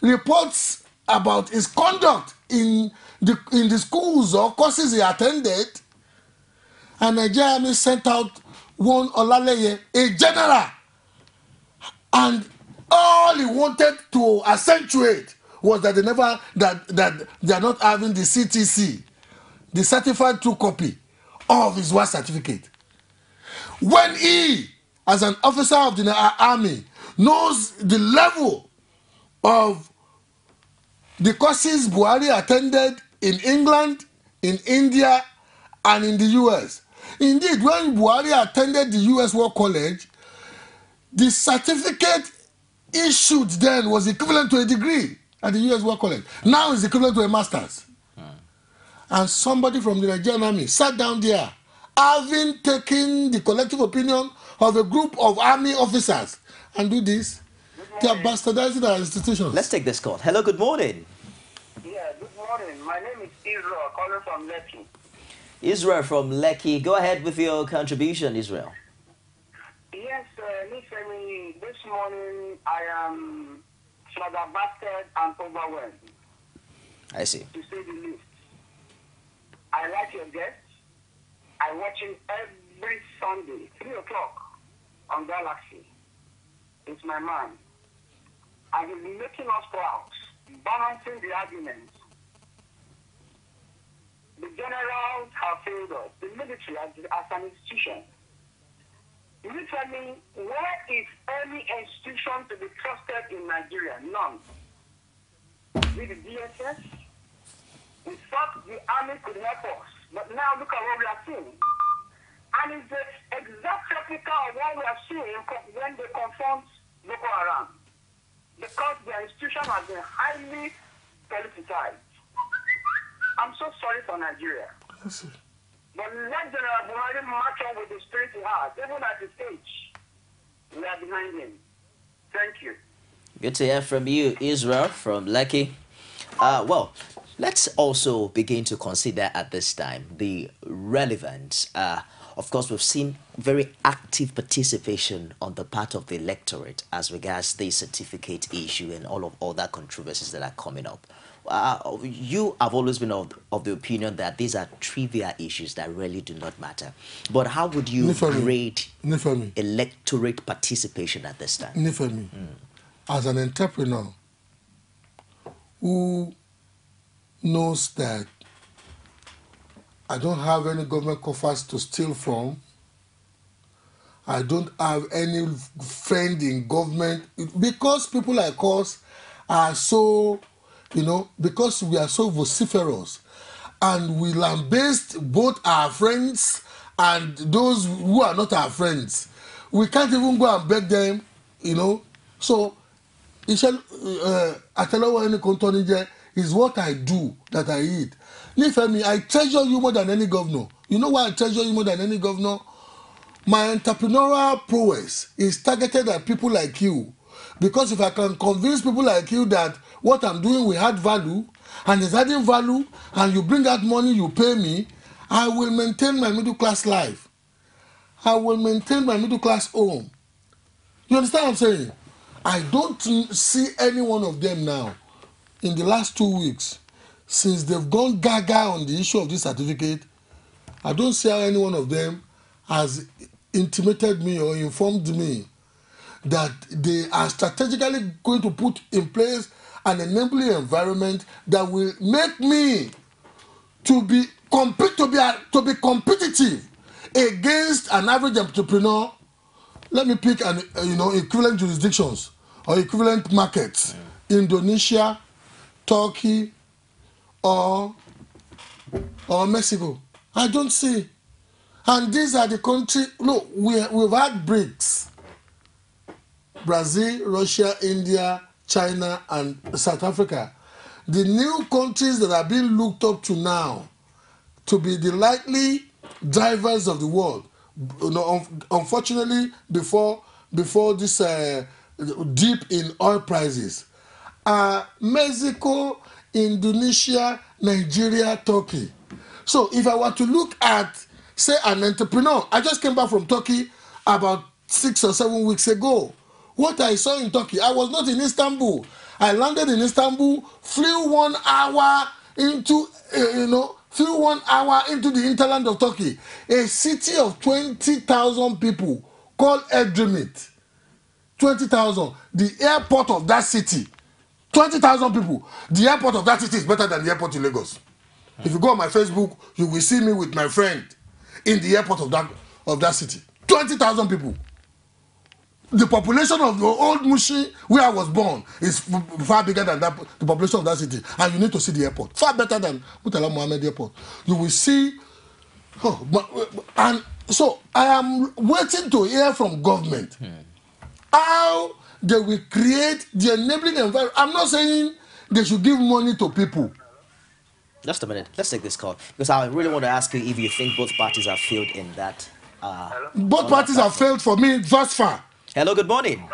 reports about his conduct in the schools or courses he attended. And Nigeria Army sent out one Olaleye, a general, and all he wanted to accentuate was that they are not having the CTC, the certified true copy of his WASC certificate. When he, as an officer of the army, knows the level of the courses Buhari attended in England, in India, and in the US. Indeed, when Buhari attended the US War College, the certificate issued then was equivalent to a degree at the US War College. Now it's equivalent to a master's. And somebody from the Nigerian army sat down there, having taken the collective opinion of a group of army officers, and do this. They are bastardizing our institutions. Let's take this call. Hello, good morning. Yeah, good morning. My name is Israel, calling from Lekki. Israel from Lekki. Go ahead with your contribution, Israel. Yes, listen, this morning I am flabbergasted and overwhelmed. I see. To say the least. I like your guests. I watch him every Sunday, 3 o'clock on Galaxy. It's my man. And he's making us proud, balancing the arguments. The generals have failed us, the military as an institution. You tell me, where is any institution to be trusted in Nigeria? None. With the DSS, we thought the army could help us, but now look at what we are seeing. And it's the exact replica of what we are seeing when they confront Boko Haram. Because their institution has been highly politicized. I'm so sorry for Nigeria. Yes, but let General Buhari march on with the spirit he has, even at his age. We are behind him. Thank you. Good to hear from you, Israel from Lekki. Well, let's also begin to consider at this time the relevance. Of course, we've seen very active participation on the part of the electorate as regards the certificate issue and all of other controversies that are coming up. You have always been of the opinion that these are trivial issues that really do not matter. But how would you rate electorate participation at this time? As an entrepreneur who knows that I don't have any government coffers to steal from, I don't have any friend in government, because people like us are so, because we are so vociferous and we lambaste both our friends and those who are not our friends. We can't even go and beg them, you know. So, Atelawa any Kontonije is what I do, that I eat. Nifemi, I treasure you more than any governor. You know why I treasure you more than any governor? My entrepreneurial prowess is targeted at people like you. Because if I can convince people like you that what I'm doing will add value, and is adding value, and you bring out money, you pay me, I will maintain my middle class life. I will maintain my middle class home. You understand what I'm saying? I don't see any one of them now in the last 2 weeks, since they've gone gaga on the issue of this certificate. I don't see how any one of them has intimated me or informed me that they are strategically going to put in place an enabling environment that will make me to be competitive against an average entrepreneur. Let me pick an equivalent jurisdictions or equivalent markets: Indonesia, Turkey, or Mexico. I don't see. And these are the countries. Look, we've had BRICS: Brazil, Russia, India, China, and South Africa. The new countries that are being looked up to now to be the likely drivers of the world. Unfortunately, before this dip in oil prices, are Mexico, Indonesia, Nigeria, Turkey. So if I were to look at, say, an entrepreneur, I just came back from Turkey about 6 or 7 weeks ago. What I saw in Turkey, I was not in Istanbul. I landed in Istanbul, flew 1 hour into, flew 1 hour into the hinterland of Turkey, a city of 20,000 people called Edremit. 20,000. The airport of that city, 20,000 people. The airport of that city is better than the airport in Lagos. If you go on my Facebook, you will see me with my friend in the airport of that city. 20,000 people. The population of the old Mushi, where I was born, is far bigger than the population of that city. And you need to see the airport. Far better than Murtala Mohammed Airport. You will see. And so I am waiting to hear from government how they will create the enabling environment. I'm not saying they should give money to people. Just a minute. Let's take this call, because I really want to ask you if you think both parties have failed in that. Both parties have failed for me thus far. Hello, good morning.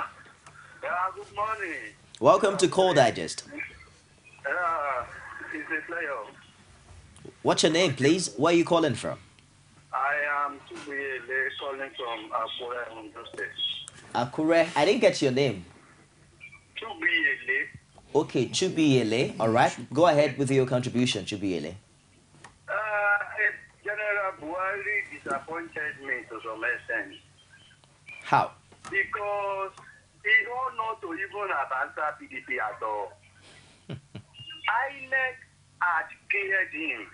Yeah, good morning. Welcome to Call Digest. It's a player. What's your name, please? Where are you calling from? I am GBOLA calling from Akure, Ondo State. Akure, I didn't get your name. GBOLA. Okay, GBOLA. All right. Go ahead with your contribution, GBOLA. General Buhari disappointed me to some extent. How? Because he don't know to even answer PDP at all. INEC had cleared him.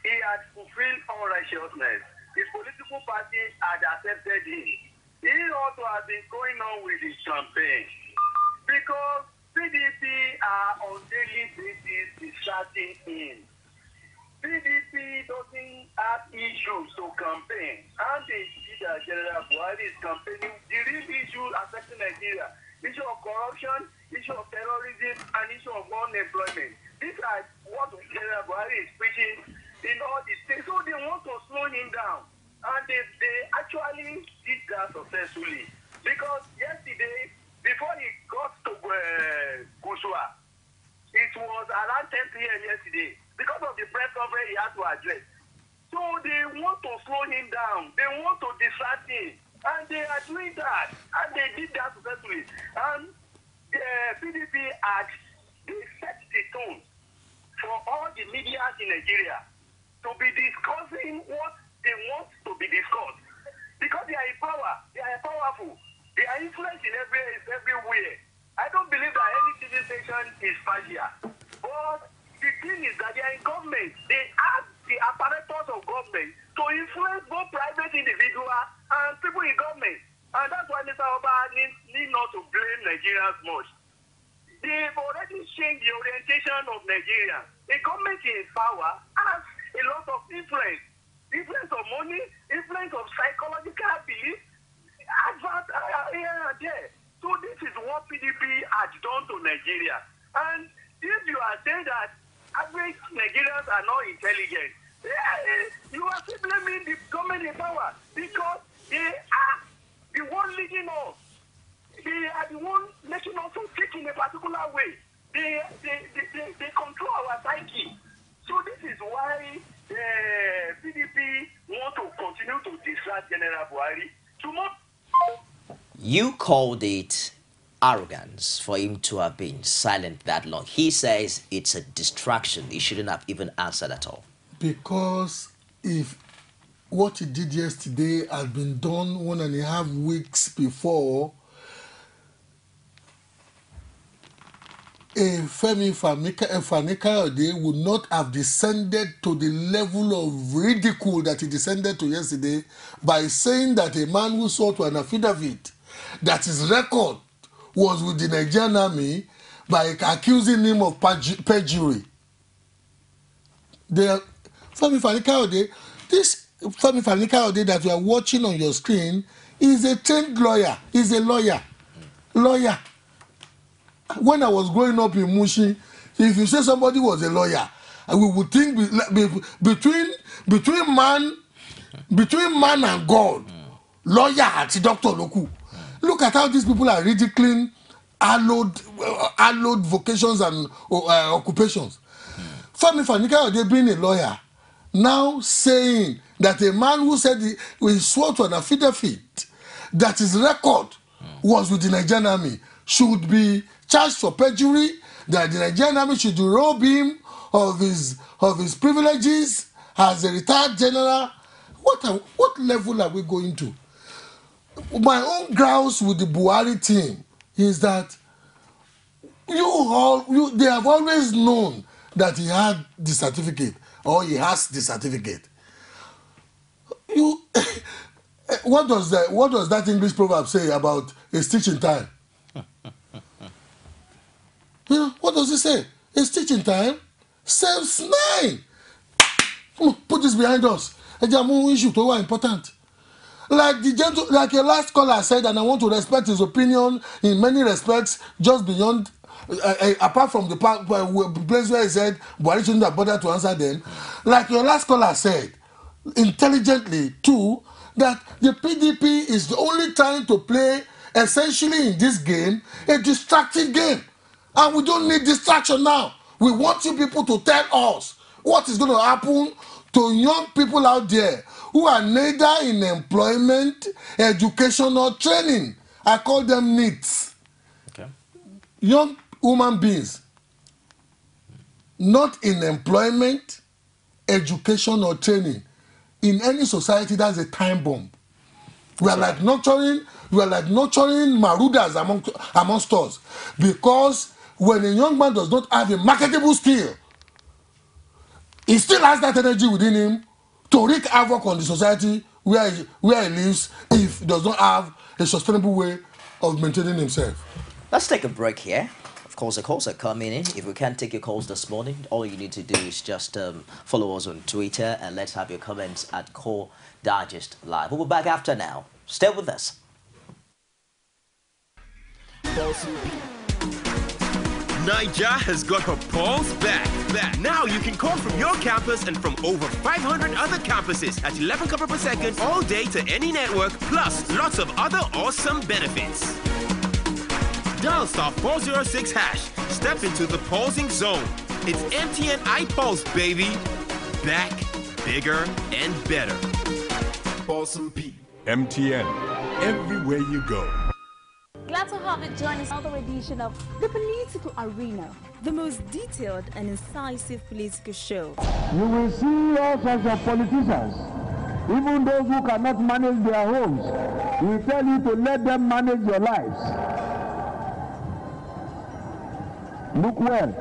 He had fulfilled all righteousness. His political party had accepted him. He also has been going on with his campaign. Because PDP are on daily basis distracting him. PDP doesn't have issues to campaign. And they see that General Buhari is campaigning the real issue affecting Nigeria. Issue of corruption, issue of terrorism, and issue of unemployment. These are what General Buhari is preaching in all these things. So they want to slow him down. And they actually did that successfully. Because yesterday, before he got to Gusua, it was around 10 p.m. yesterday. Because of the press conference he had to address. So they want to slow him down. They want to distract him. And they are doing that. And they did that successfully. And the PDP they set the tone for all the media in Nigeria to be discussing what they want to be discussed. Because they are in power. They are powerful. They are influenced in everywhere. I don't believe that any TV station is partial. But the thing is that they are in government. They have the apparatus of government to influence both private individuals and people in government. And that's why Mr. Oba need not to blame Nigerians much. They've already changed the orientation of Nigeria. A government in power has a a lot of influence of money, influence of psychological belief, advert here and there. So this is what PDP has done to Nigeria. And if you are saying that average Nigerians are not intelligent, you are simply blaming the government in power because they are the one leading us. They are the one making us think in a particular way. They control our psyche. So this is why PDP want to continue to distract General Buhari. Tomorrow. You called it arrogance for him to have been silent that long. He says it's a distraction. He shouldn't have even answered at all. Because if what he did yesterday had been done 1.5 weeks before, Femi Fani-Kayode would not have descended to the level of ridicule that he descended to yesterday by saying that a man who swore to an affidavit that his record was with the Nigerian army by accusing him of perjury. Femi Fani-Kayode, this Femi Fani-Kayode that you are watching on your screen is a trained lawyer. He's a lawyer. When I was growing up in Mushi, if you say somebody was a lawyer, we would think between man and God, lawyer at Dr. Loku. Look at how these people are ridiculing hallowed vocations and occupations. Femi Fani-Kayode being a lawyer, now saying that a man who said he swore to an affidavit that his record was with the Nigerian army should be charged for perjury, that the Nigerian army should rob him of his privileges as a retired general. What level are we going to? My own grounds with the Buhari team is that they have always known that he had the certificate or he has the certificate. What does that English proverb say about a stitch in time? What does it say? A stitch in time saves 9. Put this behind us. Issue to important. Like your last caller said, and I want to respect his opinion in many respects, just beyond, apart from the place where he said Buhari shouldn't have bothered to answer them. Like your last caller said, intelligently too, that the PDP is the only trying to play essentially in this game a distracting game. And we don't need distraction now. We want you people to tell us what is going to happen to young people out there who are neither in employment, education, or training. I call them NEETs. Okay. Young human beings, not in employment, education, or training. In any society, that's a time bomb. We are like nurturing marauders amongst us, because when a young man does not have a marketable skill, he still has that energy within him to wreak havoc on the society where he lives if he does not have a sustainable way of maintaining himself. Let's take a break here. Of course, the calls are coming in. If we can't take your calls this morning, all you need to do is just follow us on Twitter and let's have your comments at Core Digest Live. We'll be back after now. Stay with us. Niger has got her pulse back. Now you can call from your campus and from over 500 other campuses at 11 copies per second all day to any network, plus lots of other awesome benefits. Dial *406#. Step into the pulsing zone. It's MTN iPulse, baby. Back, bigger, and better. Awesome P. MTN. Everywhere you go. Glad to have you join us another edition of The Political Arena, the most detailed and incisive political show. You will see all sorts of politicians, even those who cannot manage their homes, will tell you to let them manage your lives. Look well,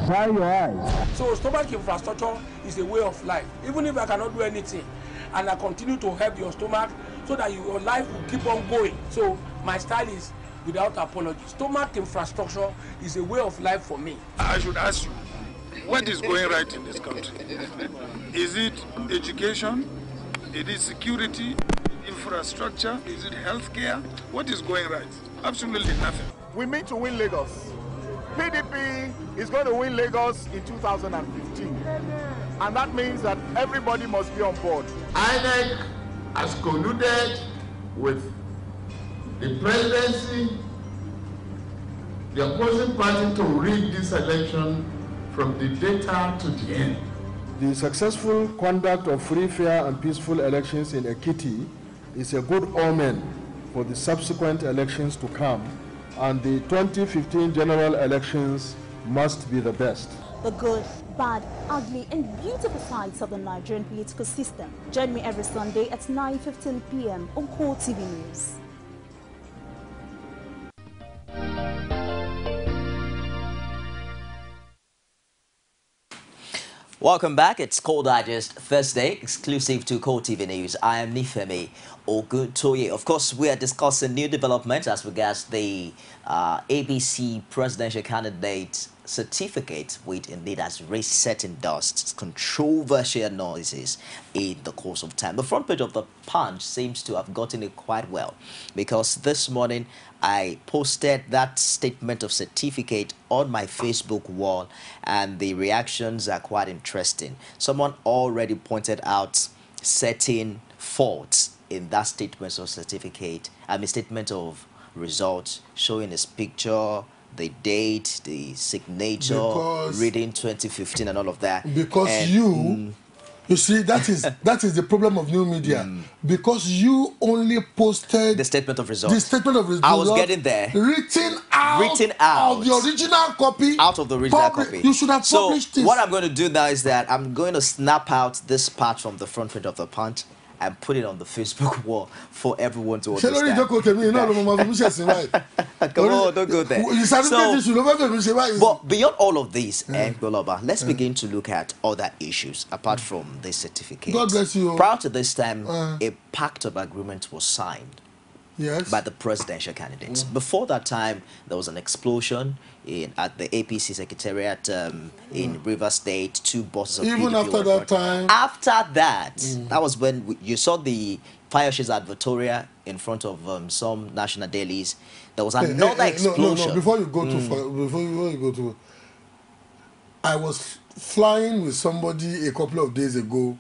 shine your eyes. So stomach infrastructure is a way of life. Even if I cannot do anything, and I continue to help your stomach so that your life will keep on going. So my style is without apology. Stomach infrastructure is a way of life for me. I should ask you, What is going right in this country? Is it education? Is it security? Infrastructure? Is it healthcare? What is going right? Absolutely nothing. We mean to win Lagos. PDP is going to win Lagos in 2015. And that means that everybody must be on board. INEC has colluded with the presidency, the opposing party, to rig this election from the data to the end. The successful conduct of free, fair, and peaceful elections in Ekiti is a good omen for the subsequent elections to come, and the 2015 general elections must be the best. The good, bad, ugly, and beautiful sides of the Nigerian political system. Join me every Sunday at 9:15 p.m. on Core TV News. Welcome back. It's Core Digest Thursday, exclusive to Core TV News. I am Nifemi Oguntoye. Of course, we are discussing new developments as regards the ABC presidential candidate certificate, which indeed has raised certain dust, controversial noises in the course of time. The front page of the Punch seems to have gotten it quite well, because this morning I posted that statement of certificate on my Facebook wall, and the reactions are quite interesting. Someone already pointed out certain faults in that statement of certificate, statement of results, showing his picture, the date, the signature, reading 2015 and all of that. Because you see, that is the problem of new media. Because you only posted the statement of results. The statement of results. I was getting there. Written out of the original copy. Out of the original copy. You should have published this. What I'm going to do now is that I'm going to snap out this part from the front page of the Punch and put it on the Facebook wall for everyone to understand. Come on, don't go there. But beyond all of this, let's begin to look at other issues apart from this certificate. God bless you. Prior to this time, a pact of agreement was signed. Yes. By the presidential candidates. Before that time, there was an explosion at the APC secretariat in Rivers State. 2 buses of even PDP after that time. After that, that was when you saw the Fayoshe's advertorial in front of some national dailies. There was another explosion. No. Before you go to, I was flying with somebody a couple of days ago.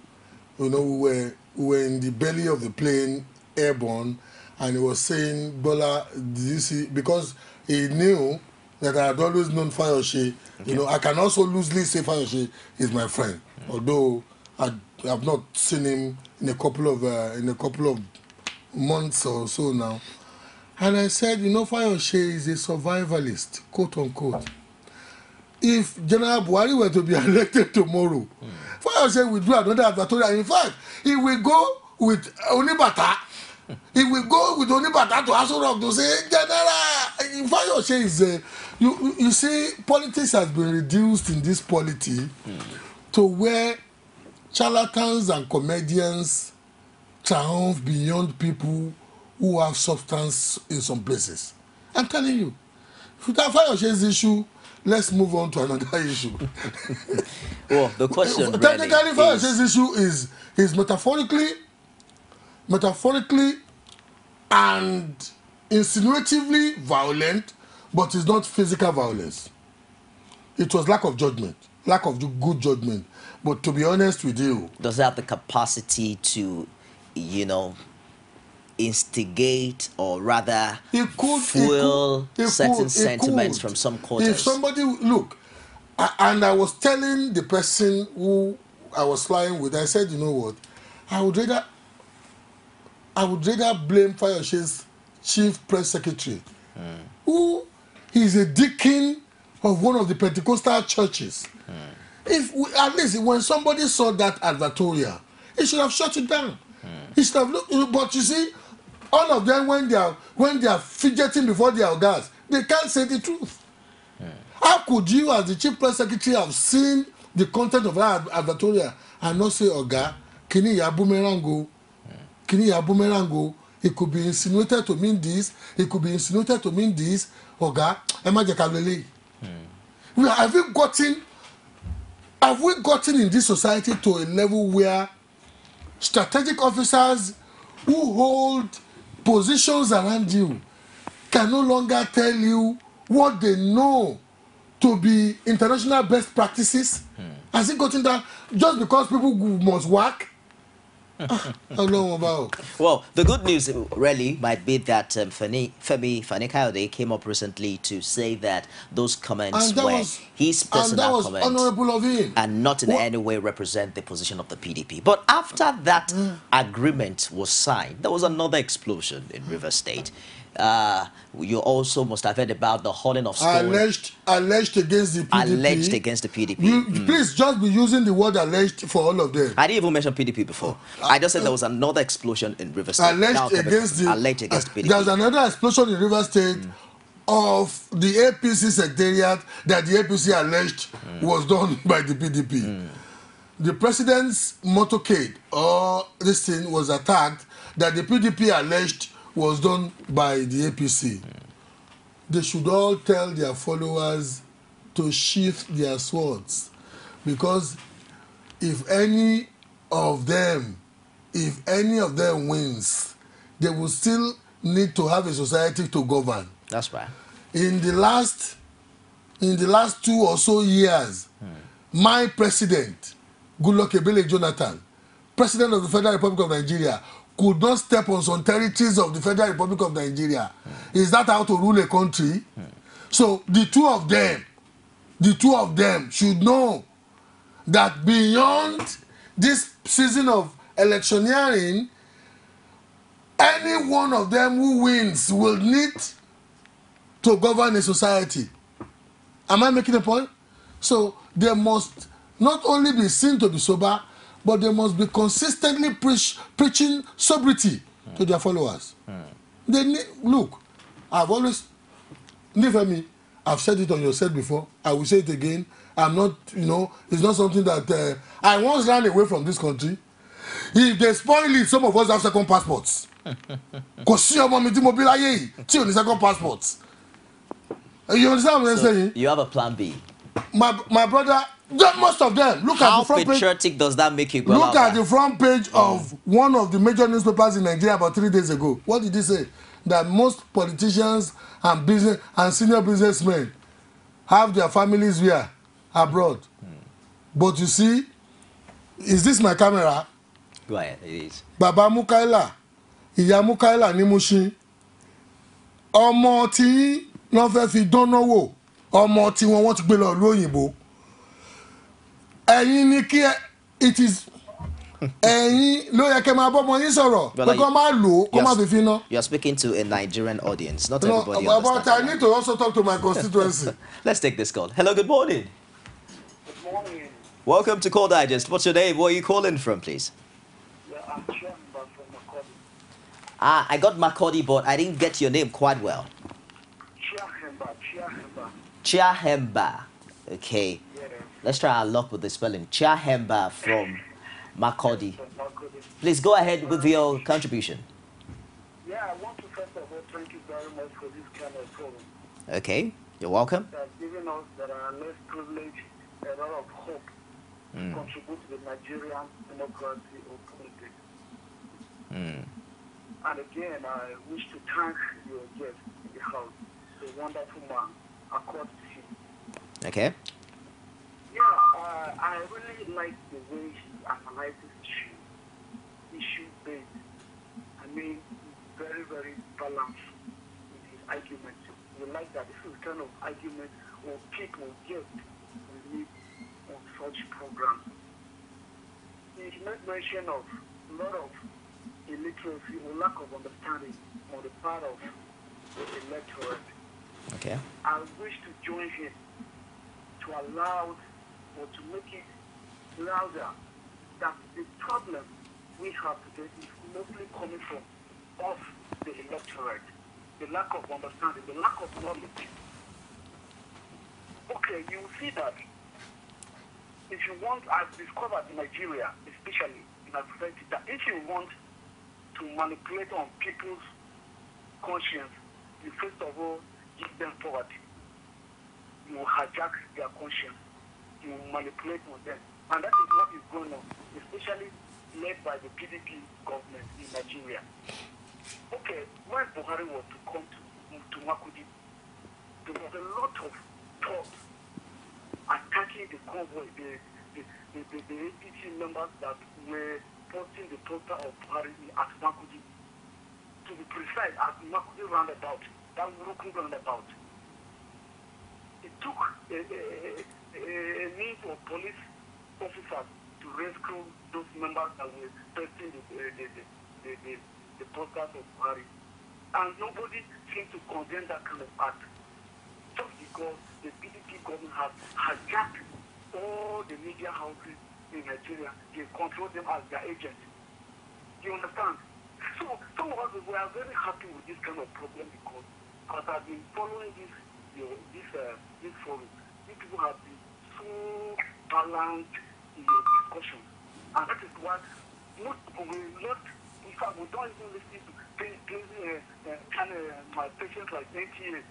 You know, we were in the belly of the plane, airborne. And he was saying, Bola, did you see? Because he knew that I had always known Fayoshe. You know, I can also loosely say Fayoshe is my friend, although I have not seen him in a couple of months or so now. And I said, you know, Fayoshe is a survivalist, quote unquote. If General Buhari were to be elected tomorrow, Fayoshe will do another advertorial. In fact, he will go with Onibata. He will go with Onibata to Aso Rock to say, General, Fayoshe is you see, politics has been reduced in this polity to where charlatans and comedians triumph beyond people who have substance in some places. I'm telling you, without Fayoshe's issue, let's move on to another issue. Well, the question technically, Fayoshe's issue is metaphorically and insinuatively violent, but it's not physical violence. It was lack of judgment, lack of good judgment. But to be honest with you, does it have the capacity to, you know, instigate or rather fuel certain sentiments from some quarters? If somebody look, and I was telling the person who I was flying with, I said, you know what, I would rather blame Fayoshe's chief press secretary, who is a deacon of one of the Pentecostal churches. At least when somebody saw that advertorial, he should have shut it down. He should have looked. But you see, all of them, when they are fidgeting before their gas, they can't say the truth. How could you, as the chief press secretary, have seen the content of that advertorial and not say, Oga, kini ya boomerango? Kini ya boomerango? It could be insinuated to mean this. It could be insinuated to mean this. Oga, have you gotten Have we gotten in this society to a level where strategic officers who hold positions around you can no longer tell you what they know to be international best practices? Has it gotten that just because people must work? Well, the good news really might be that Femi Fani-Kayode came up recently to say that those comments were his personal comments honorable of him, and not in any way represent the position of the PDP. But after that agreement was signed, there was another explosion in Rivers State. You also must have heard about the hauling of stones. Alleged against the PDP. Alleged against the PDP. Please just be using the word alleged for all of them. I didn't even mention PDP before. I just said there was another explosion in Rivers State. Alleged against the PDP. There's another explosion in Rivers State of the APC secretariat that the APC alleged was done by the PDP. The president's motorcade or this thing was attacked that the PDP alleged was done by the APC. They should all tell their followers to sheath their swords, because if any of them wins, they will still need to have a society to govern. That's right. In the last 2 or so years, my president, Goodluck Ebele Jonathan, president of the Federal Republic of Nigeria, could not step on some territories of the Federal Republic of Nigeria. Is that how to rule a country? So the two of them should know that beyond this season of electioneering, any one of them who wins will need to govern a society. Am I making a point? So they must not only be seen to be sober, but they must be consistently preaching sobriety to their followers. They need, look, I've always, Nifemi, I've said it on your set before, I will say it again. I'm not, it's not something that, I once ran away from this country. If they spoil it, some of us have second passports. Because second passports. You understand what I'm saying? You have a plan B. My brother, most of them. Look at the front page. How patriotic does that make you? Look at the front page of one of the major newspapers in Nigeria about 3 days ago. What did he say? That most politicians and senior businessmen have their families here abroad. But you see, is this my camera? Go ahead, it is. Baba Mukaila, Iya Mukaila ní Mushin. Ọmọ tí wọ́n fẹ́ fi dáná wò, ọmọ tí wọ́n ti gbé lọ lóyìnbó. Ẹ̀yin ni kí it is ẹ̀yin ló yẹ kẹ́ máa bọ́ ọmọ yín sọ̀rọ̀ pé kó má lò ó kó má fi fi ná. You are speaking to a Nigerian audience, not everybody understands. But I need to also talk to my constituency. Let's take this call. Hello, good morning. Good morning. Welcome to Call Digest. What's your name? Where are you calling from, please? Yeah, I'm Chiahemba from Makodi. I got Makodi, but I didn't get your name quite well. Chiahemba. Okay. Yeah. Let's try our luck with the spelling. Chiahemba from Makodi. Please go ahead with your contribution. Yeah, I want to first of all thank you very much for this kind of program. Okay, you're welcome. That's giving us that are less privileged a lot of hope to contribute to the Nigerian democracy or politics. And again, I wish to thank your guest in the house, the wonderful man, Accord to him. Okay. Yeah, I really like the way he analyzes issue-based. I mean, very, very balanced with his arguments. We like that. This is the kind of argument or people get we need on such programs. He made mention of a lot of illiteracy or lack of understanding on the part of the electorate. Okay. I wish to join him to allow or to make it louder that the problem we have today is mostly coming from us, the electorate, the lack of understanding, the lack of knowledge. Okay, you see that if you want, I've discovered in Nigeria, especially in our society, that if you want to manipulate on people's conscience, you first of all give them poverty. You hijack their conscience. manipulate on them. And that is what is going on, especially led by the PDP government in Nigeria. Okay, when Buhari was to come to Makudi, there was a lot of thought attacking the convoy, the APC members that were posting the poster of Buhari at Makudi. To be precise, at Makudi roundabout, that Wuruku roundabout. It took a need of police officers to rescue those members that were posting the posters of Buhari. And nobody seemed to condemn that kind of act. Just because the PDP government has hijacked all the media houses in Nigeria, they control them as their agents. You understand? So some of us we are very happy with this kind of problem because as I've been following this forum, these people have been so balanced in your discussion. And that is what most people will not, in fact, we don't even listen to my patients like NTA.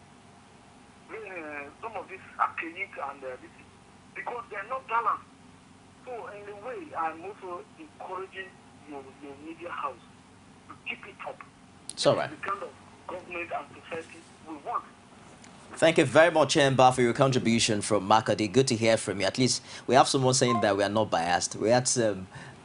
Some of these archaic and this, because they are not balanced. So in a way, I'm also encouraging your media house to keep it up. It's all right. The kind of government and society we want. Thank you very much, Emba, for your contribution from Makadi. Good to hear from you. At least we have someone saying that we are not biased. We had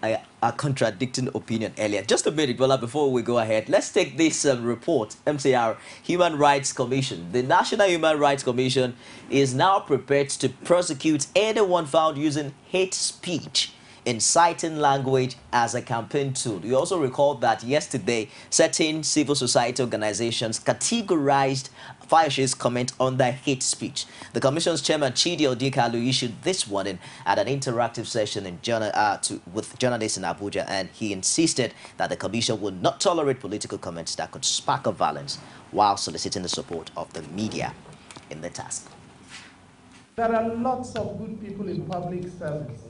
a contradicting opinion earlier. Just a minute, Bola, before we go ahead, let's take this report, MCR, Human Rights Commission. The National Human Rights Commission is now prepared to prosecute anyone found using hate speech, inciting language as a campaign tool. You also recall that yesterday, certain civil society organizations categorized Fayoshe's comment on the hate speech. The Commission's chairman, Chidi Odikalu, issued this warning at an interactive session with journalists in Abuja, and he insisted that the Commission would not tolerate political comments that could spark violence while soliciting the support of the media in the task. There are lots of good people in public service.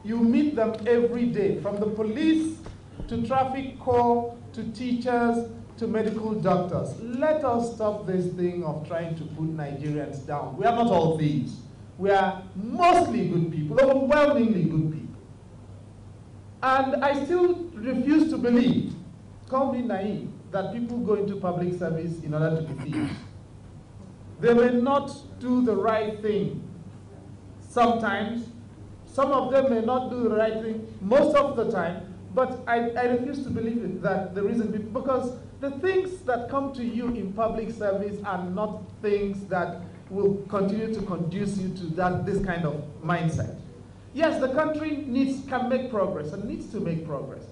You meet them every day, from the police to traffic corps to teachers to medical doctors. Let us stop this thing of trying to put Nigerians down. We are not all thieves. We are mostly good people, overwhelmingly good people. And I still refuse to believe, call me naive, that people go into public service in order to be thieves. They may not do the right thing sometimes. Some of them may not do the right thing most of the time, but I refuse to believe it, that the reason, because the things that come to you in public service are not things that will continue to conduce you to this kind of mindset. Yes, the country can make progress and needs to make progress,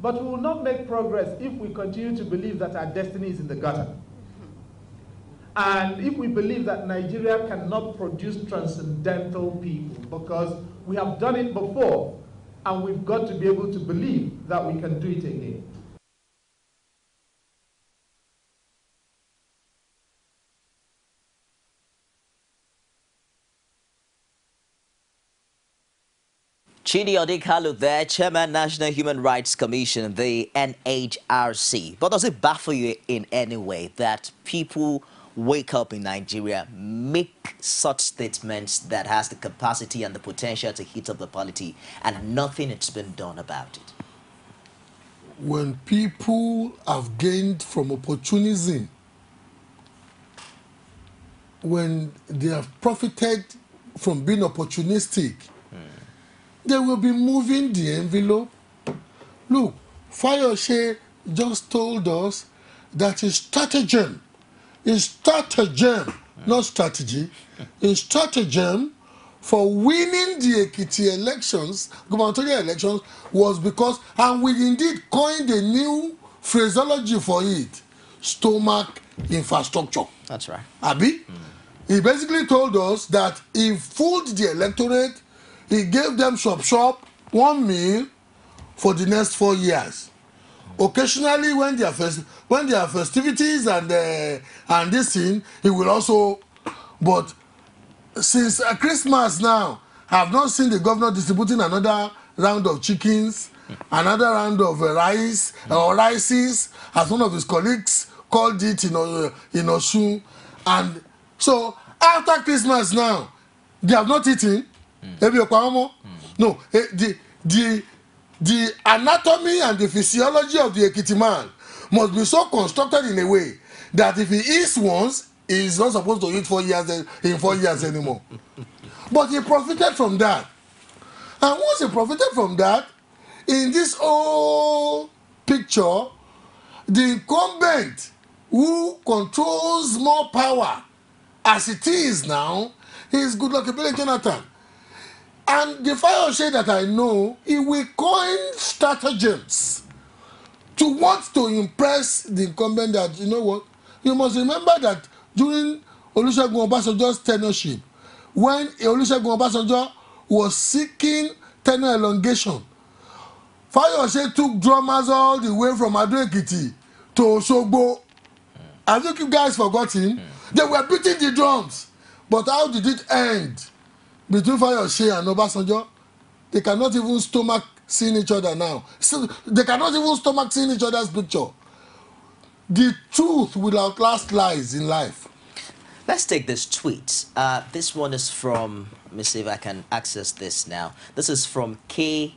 but we will not make progress if we continue to believe that our destiny is in the gutter. And if we believe that Nigeria cannot produce transcendental people, because we have done it before, and we've got to be able to believe that we can do it again. Chidi Odikalu there, Chairman, National Human Rights Commission, the NHRC. But does it baffle you in any way that people wake up in Nigeria, make such statements that has the capacity and the potential to heat up the polity, and nothing has been done about it? When people have gained from opportunism, when they have profited from being opportunistic, they will be moving the envelope. Look, Fayoshe just told us that his stratagem, not strategy, his stratagem for winning the Ekiti elections, gubernatorial elections, was because, and we indeed coined a new phraseology for it, stomach infrastructure. That's right. Abi? He basically told us that he fooled the electorate. He gave them shop, 1 meal for the next 4 years. Occasionally, when there are festivities and this thing, he will also. But since Christmas now, I have not seen the governor distributing another round of chickens, another round of rice or rices, as one of his colleagues called it in Osun. And so after Christmas now, They have not eaten. No, the anatomy and the physiology of the Ekiti man must be so constructed in a way that if he eats once, he is not supposed to eat 4 years in 4 years anymore. But he profited from that. And once he profited from that, in this whole picture, the incumbent who controls more power as it is now is Goodluck Ebele Jonathan. And the Fayose that I know, he will coin stratagems to want to impress the incumbent that, you know what, you must remember that during Olusegun Obasanjo's tenureship, when Olusegun Obasanjo was seeking tenure elongation, Fayose took drummers all the way from Ado-Ekiti to Osogbo. I think you guys forgotten. They were beating the drums. But how did it end between Fayose and Obasanjo? They cannot even stomach seeing each other now. So they cannot even stomach seeing each other's picture. The truth will outlast lies in life. Let's take this tweet. This one is from, let me see if I can access this now. This is from K.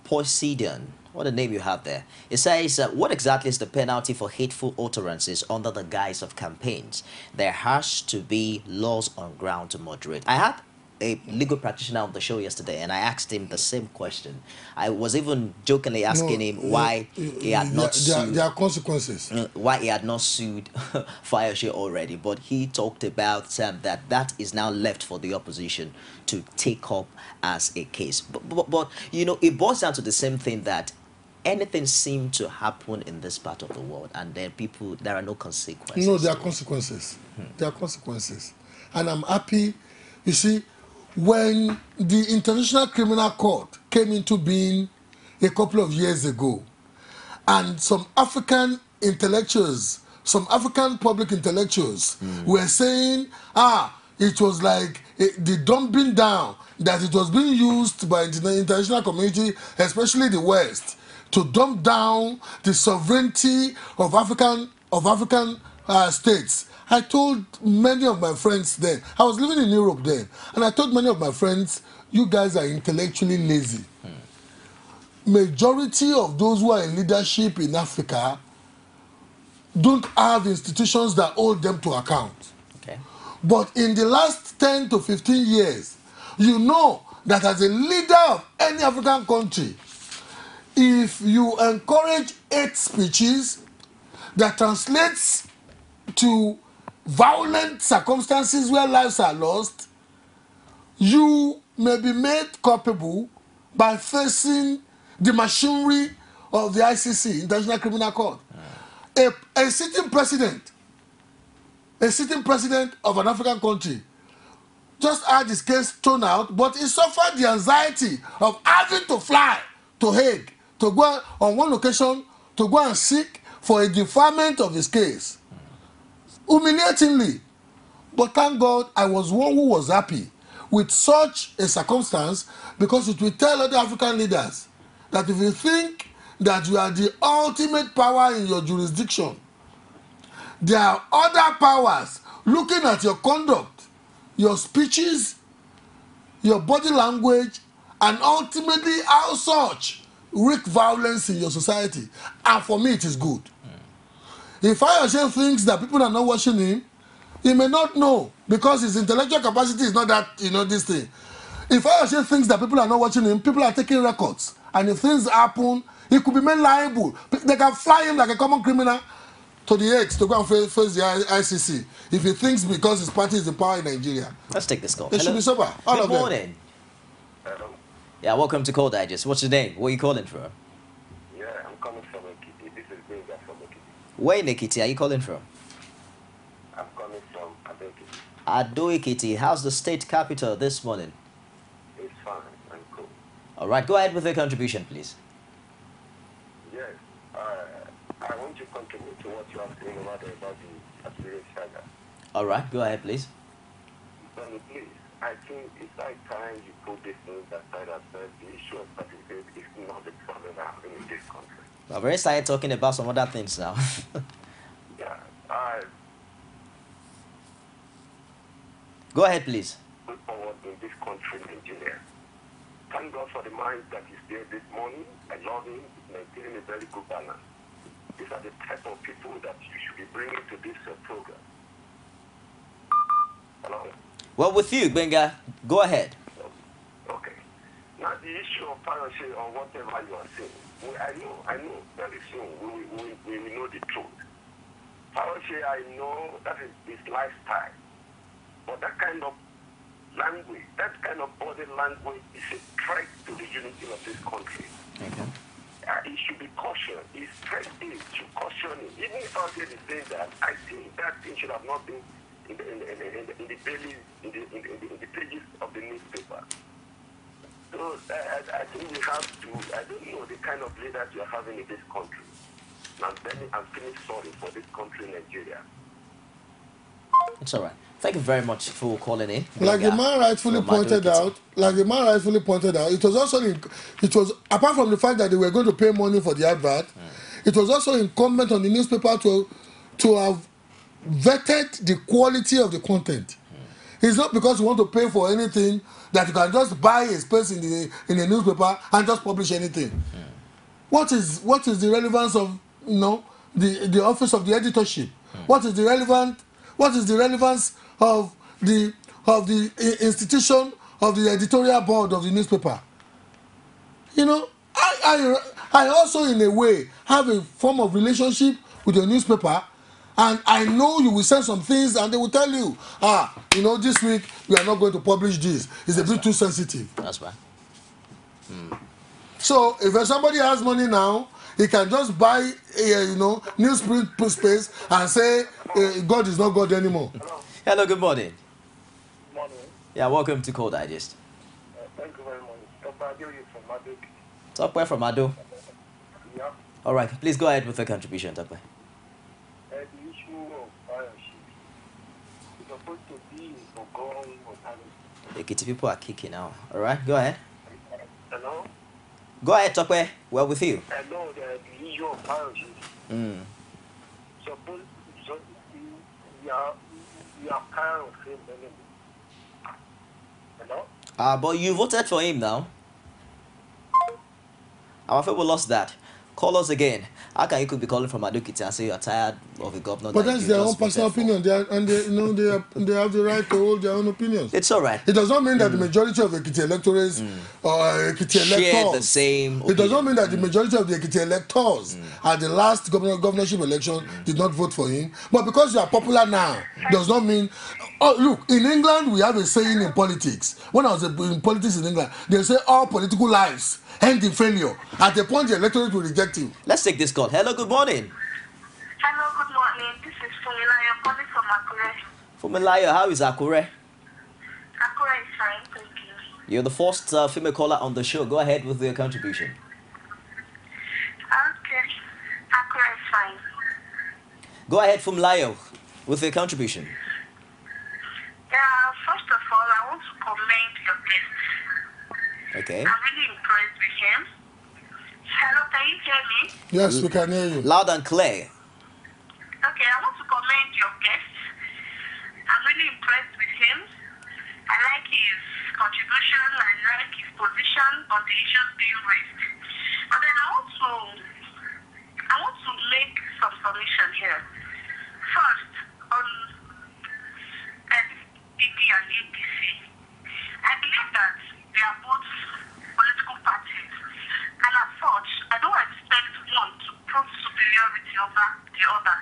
Poseidon. What a name you have there. It says, what exactly is the penalty for hateful utterances under the guise of campaigns? There has to be laws on ground to moderate. I had a legal practitioner on the show yesterday, and I asked him the same question. I was even jokingly asking him why he had not sued. There are consequences. Why he had not sued Fayose already, but he talked about that is now left for the opposition to take up as a case. But you know, it boils down to the same thing, that anything seems to happen in this part of the world, and then there are no consequences. No, there are consequences. There are consequences. And I'm happy, you see, when the International Criminal Court came into being a couple of years ago, and some African intellectuals, some African public intellectuals were saying, it was like the dumping down, that it was being used by the international community, especially the West, to dump down the sovereignty of African states. I told many of my friends then, I was living in Europe then, and I told many of my friends, you guys are intellectually lazy. Majority of those who are in leadership in Africa don't have institutions that hold them to account. Okay. But in the last 10 to 15 years, you know that as a leader of any African country, if you encourage hate speeches that translates to violent circumstances where lives are lost, you may be made culpable by facing the machinery of the ICC, International Criminal Court. A sitting president of an African country just had his case thrown out, but he suffered the anxiety of having to fly to Hague to go on one occasion to go and seek for a deferment of his case. Humiliatingly. But thank God I was one who was happy with such a circumstance, because it will tell other African leaders that if you think that you are the ultimate power in your jurisdiction, there are other powers looking at your conduct, your speeches, your body language, and ultimately how such wreak violence in your society. And for me, it is good. If Fayose thinks that people are not watching him, he may not know, because his intellectual capacity is not that, this thing. If Fayose thinks that people are not watching him, people are taking records. And if things happen, he could be made liable. They can fly him like a common criminal to the Hague to go and face the ICC. If he thinks because his party is in power in Nigeria. Let's take this call. They should be sober. All Good of them. morning. Hello. Yeah, welcome to Call Digest. What's your name? Where are you calling from? Yeah, I'm coming from Ekiti. This is Benga from Ekiti. Where in Ekiti are you calling from? I'm coming from Ado-Ekiti. Ado-Ekiti. How's the state capital this morning? It's fine and cool. All right, go ahead with your contribution, please. Yes, I want to contribute to what you are saying about the Asiri saga. All right, go ahead, please. Please, I think it's like time you put this thing aside and said the issue of certificate is not the problem in this country. I've already started talking about some other things now. Yeah, go ahead, please. Put forward the in this country, Nigeria. Thank God for the mind that is there this morning. I love him. He's maintaining a very good balance. These are the type of people that you should be bringing to this program. Hello? Well, with you, Benga, go ahead. Okay. Now, the issue of piracy or whatever you are saying, I know very soon we will know the truth. Piracy, I know that is his lifestyle. But that kind of language, that kind of body language is a threat to the unity of this country. Okay. It should be cautioned. His threat is to caution him. Even if I say the thing that I think that thing should have not been in the pages of the newspaper. So I think we have to, I don't know the kind of leaders we are having in this country. I'm feeling sorry for this country, Nigeria. It's all right. Thank you very much for calling in. Like the man rightfully pointed out, it was also apart from the fact that they were going to pay money for the advert, it was also incumbent on the newspaper to have vetted the quality of the content. It's not because you want to pay for anything that you can just buy a space in the newspaper and just publish anything. What is the relevance of the office of the editorship? What is the relevance of the institution of the editorial board of the newspaper? I also in a way have a form of relationship with the newspaper, and I know you will send some things and they will tell you, this week we are not going to publish this. It's a bit too sensitive. That's right. So if somebody has money now, he can just buy newsprint space and say God is not God anymore. Hello, good morning. Good morning. Yeah, welcome to Call Digest. Thank you very much. Dr. Adeoye from Ado. Tokwe from Ado. Yeah. All right, please go ahead with the contribution, Tokwe. The issue of firearms is supposed to be for gun or talent. The Kitty people are kicking now. All right, go ahead. Hello? Go ahead, Tokwe. We're with you. Hello, the issue of firearms. Suppose we are kind of same enemy. Hello? But you voted for him now. I'm afraid we lost that. Call us again. How can you could be calling from Adokiti and say you're tired of the governor? But that's their own personal opinion. They have the right to hold their own opinions. It's all right. It does not mean that the majority of Ekiti electors or Ekiti electors share the same opinion. It does not mean that the majority of the Ekiti electors at the last governorship election did not vote for him. But because you are popular now, does not mean. Oh, look, in England we have a saying in politics. When I was in politics in England, they say all political lives end in failure. At the point the electorate will reject you. Let's take this call. Hello, good morning. Hello, good morning. This is Fumilayo calling from Akure. Fumilayo, how is Akure? Akure is fine, thank you. You're the first female caller on the show. Go ahead with your contribution. Okay, Akure is fine. Go ahead, Fumilayo, with your contribution. Yeah, first of all, I want to commend your guest. Okay. I'm really impressed with him. Hello, can you hear me? Yes, we can hear you. Loud and clear. Okay, I want to commend your guest. I'm really impressed with him. I like his contribution. I like his position on the issues being raised. But then I want to make some submission here. First, on SDP and APC, I believe that they are both political parties. And as such, I don't expect one to prove superiority over the other.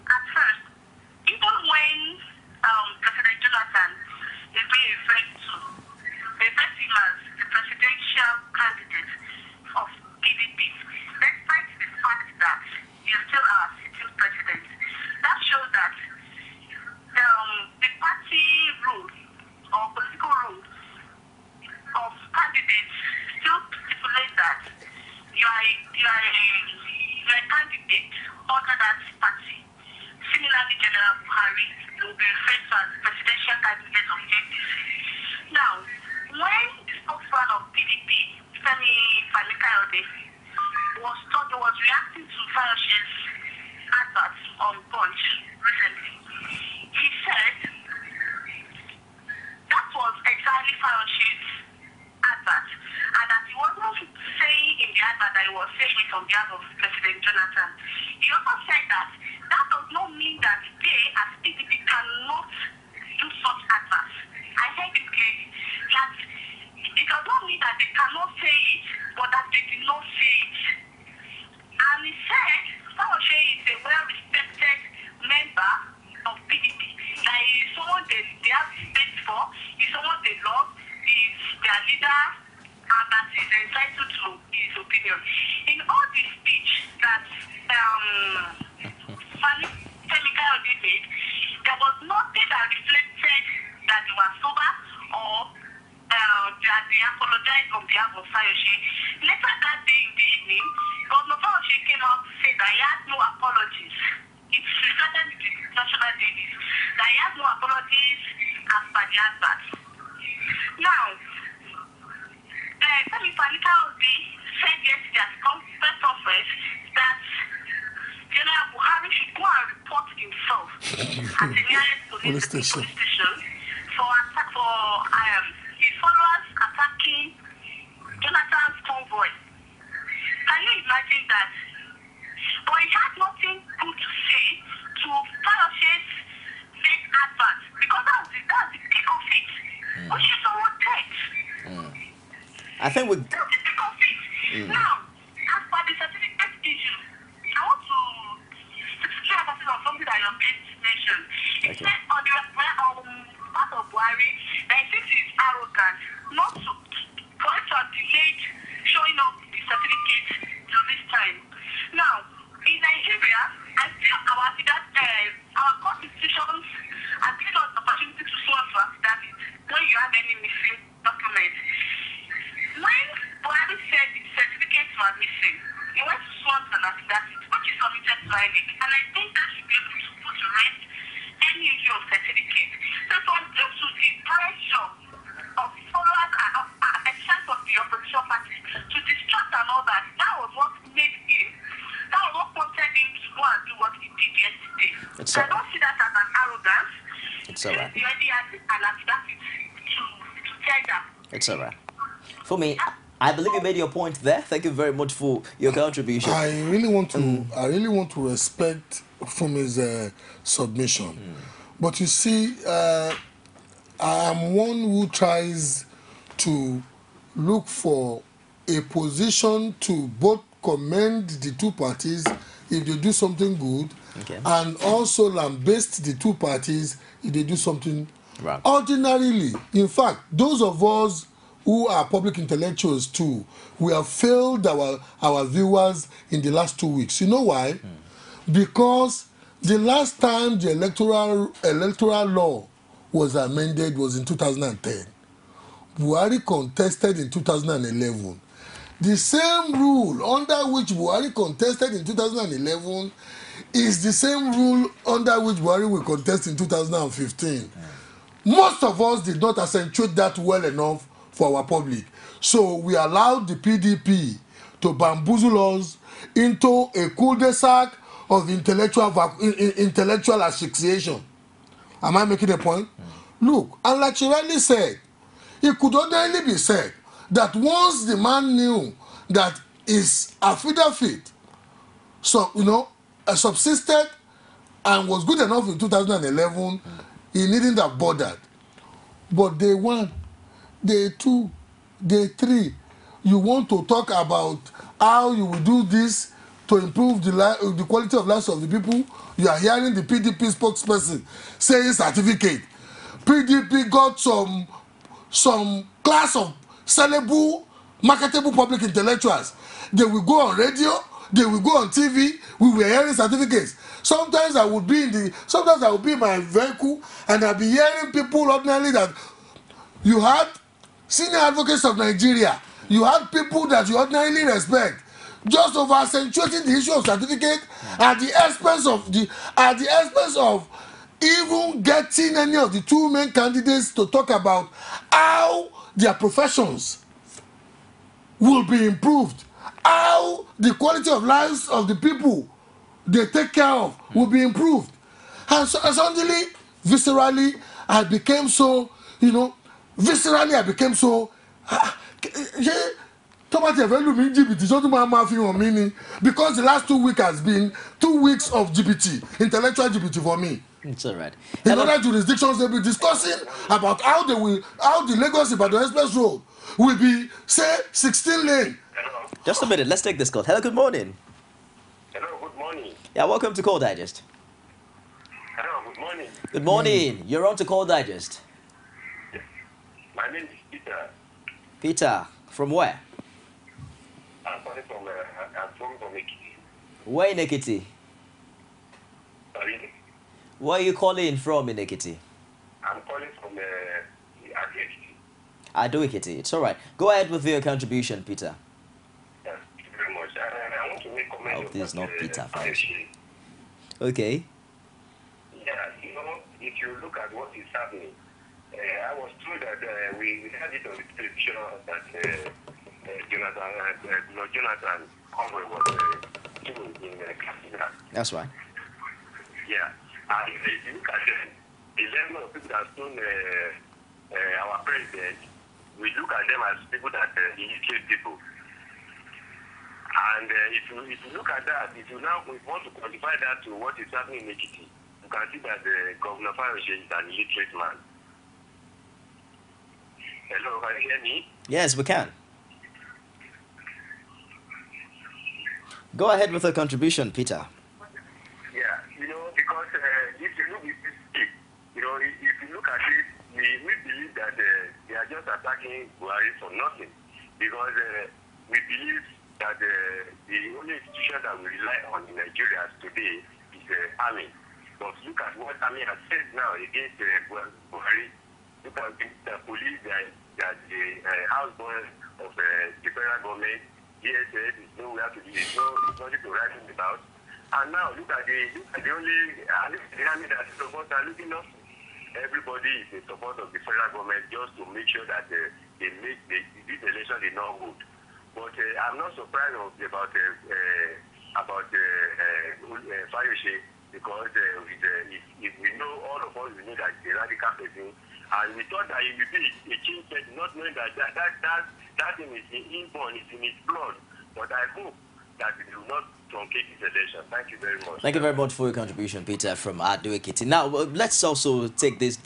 At first, even when President Jonathan is being referred him as the presidential candidate of PDP, despite the fact that he is still our sitting president. That shows that the party rule or political rule of candidates still stipulate that you are a candidate under that party. Similarly, General Buhari will be referred to as the presidential candidate of APC. Now, when the spokesman of PDP, Femi Fani-Kayode, was reacting to Fayoshe's adverts on Punch recently, he said that was exactly behalf of Fayoshe. Later that day in the evening, Governor Fayoshe came out to say that he had no apologies. It's reflected in the national dailies that he has no apologies as per the advert. Now, Femi Falika-Obi said yesterday at press conference that General Buhari should go and report himself at the nearest police station for his followers attacking Jonathan's convoy. Can you imagine that? But he had nothing good to say to Fayoshe's fake advert because that's the peak of it. Which is someone text. I think we. That's the peak of it. Now, as per the certificate issue, I want to say on something that your guest mentioned. It said on the part of Buhari that he thinks he's arrogant not to for it to have delayed showing up the certificate till this time. Now, in Nigeria, I feel our court institutions are giving us the opportunity to sue us for affidavit when you have any missing documents. When Buhari said the certificates were missing, he went to sue us for an affidavit, which is submitted to INEC, and I think that should be able to put to rest any issue of certificate. So from due to the pressure of followers except of the opposition party to distract and all that, that was what prompted him to go and do what he did yesterday. So I don't see that as an arrogance. It's all right. He already has an affidavit to tender. It's all right. For me, I believe you made your point there. Thank you very much for your contribution. I really want to respect from his submission. But you see, I am one who tries to look for a position to both commend the two parties if they do something good, and also lambaste the two parties if they do something wrong. Ordinarily, in fact, those of us who are public intellectuals too, we have failed our viewers in the last 2 weeks. You know why? Because the last time the electoral law was amended was in 2010. Buhari contested in 2011. The same rule under which Buhari contested in 2011 is the same rule under which Buhari will contest in 2015. Most of us did not accentuate that well enough for our public. So we allowed the PDP to bamboozle us into a cul-de-sac of intellectual asphyxiation. Am I making a point? Look, and like she rightly said, it could ordinarily be said that once the man knew that his affidavit subsisted and was good enough in 2011, he needn't have bothered. But day one, day two, day three, you want to talk about how you will do this to improve the quality of lives of the people. You are hearing the PDP spokesperson saying certificate. PDP got some class of sellable, marketable public intellectuals. They will go on radio, they will go on TV, we were hearing certificates. Sometimes I would be in my vehicle and I'll be hearing people ordinarily that you had senior advocates of Nigeria, you had people that you ordinarily respect, just over accentuating the issue of certificate at the expense of even getting any of the two main candidates to talk about how their professions will be improved, how the quality of lives of the people they take care of will be improved. And so, suddenly, viscerally, I became so, because the last 2 weeks has been 2 weeks of GPT, intellectual GPT for me. It's all right. In other jurisdictions, they'll be discussing about how the Lagos-Ibadan Express Road will be, say, 16 lane. Just a minute, let's take this call. Hello, good morning. Hello, good morning. Yeah, welcome to Call Digest. Hello, good morning. Good morning. You're on to Call Digest. Yes. My name is Peter. Peter, from where? I'm calling from Ekiti. Where in Ekiti? Sorry? Where are you calling from in Ekiti? I'm calling from Ekiti. Adoikiti. It's all right. Go ahead with your contribution, Peter. Yes, thank you very much. I want to make I comment hope this is not Peter. Fayose. Okay. Yeah, if you look at what is happening, I was told that we had it on the television that Jonathan Conway was killed in Katsina. That's right. Yeah, and if you look at the level of people that stone our president, we look at them as people that kill people. And if you look at that, if you now want to quantify that to what is happening in Ekiti, you can see that Governor Fayose is an illiterate man. Hello, can you hear me? Yes, we can. Go ahead with the contribution, Peter. Yeah, because if you look at this, if you look at it, we believe that they are just attacking Buhari for nothing. Because we believe that the only institution that we rely on in Nigeria today is the army. But look at what army has said now against Buhari. Look at the police, that the houseboy of the federal government. DSS is nowhere to be, it's nothing to write about. And now look at the only army that is supposed to looking up. Everybody is in support of the federal government just to make sure that they make this election did not vote. But I'm not surprised about Fayose, because if we know, all of us, we know that the radical person, and we thought that it would be a change, not knowing that thing is inborn, it's in his blood. But I hope that it will not truncate this election. Thank you very much. Thank you very much for your contribution, Peter, from Adoikiti. Now, let's also take this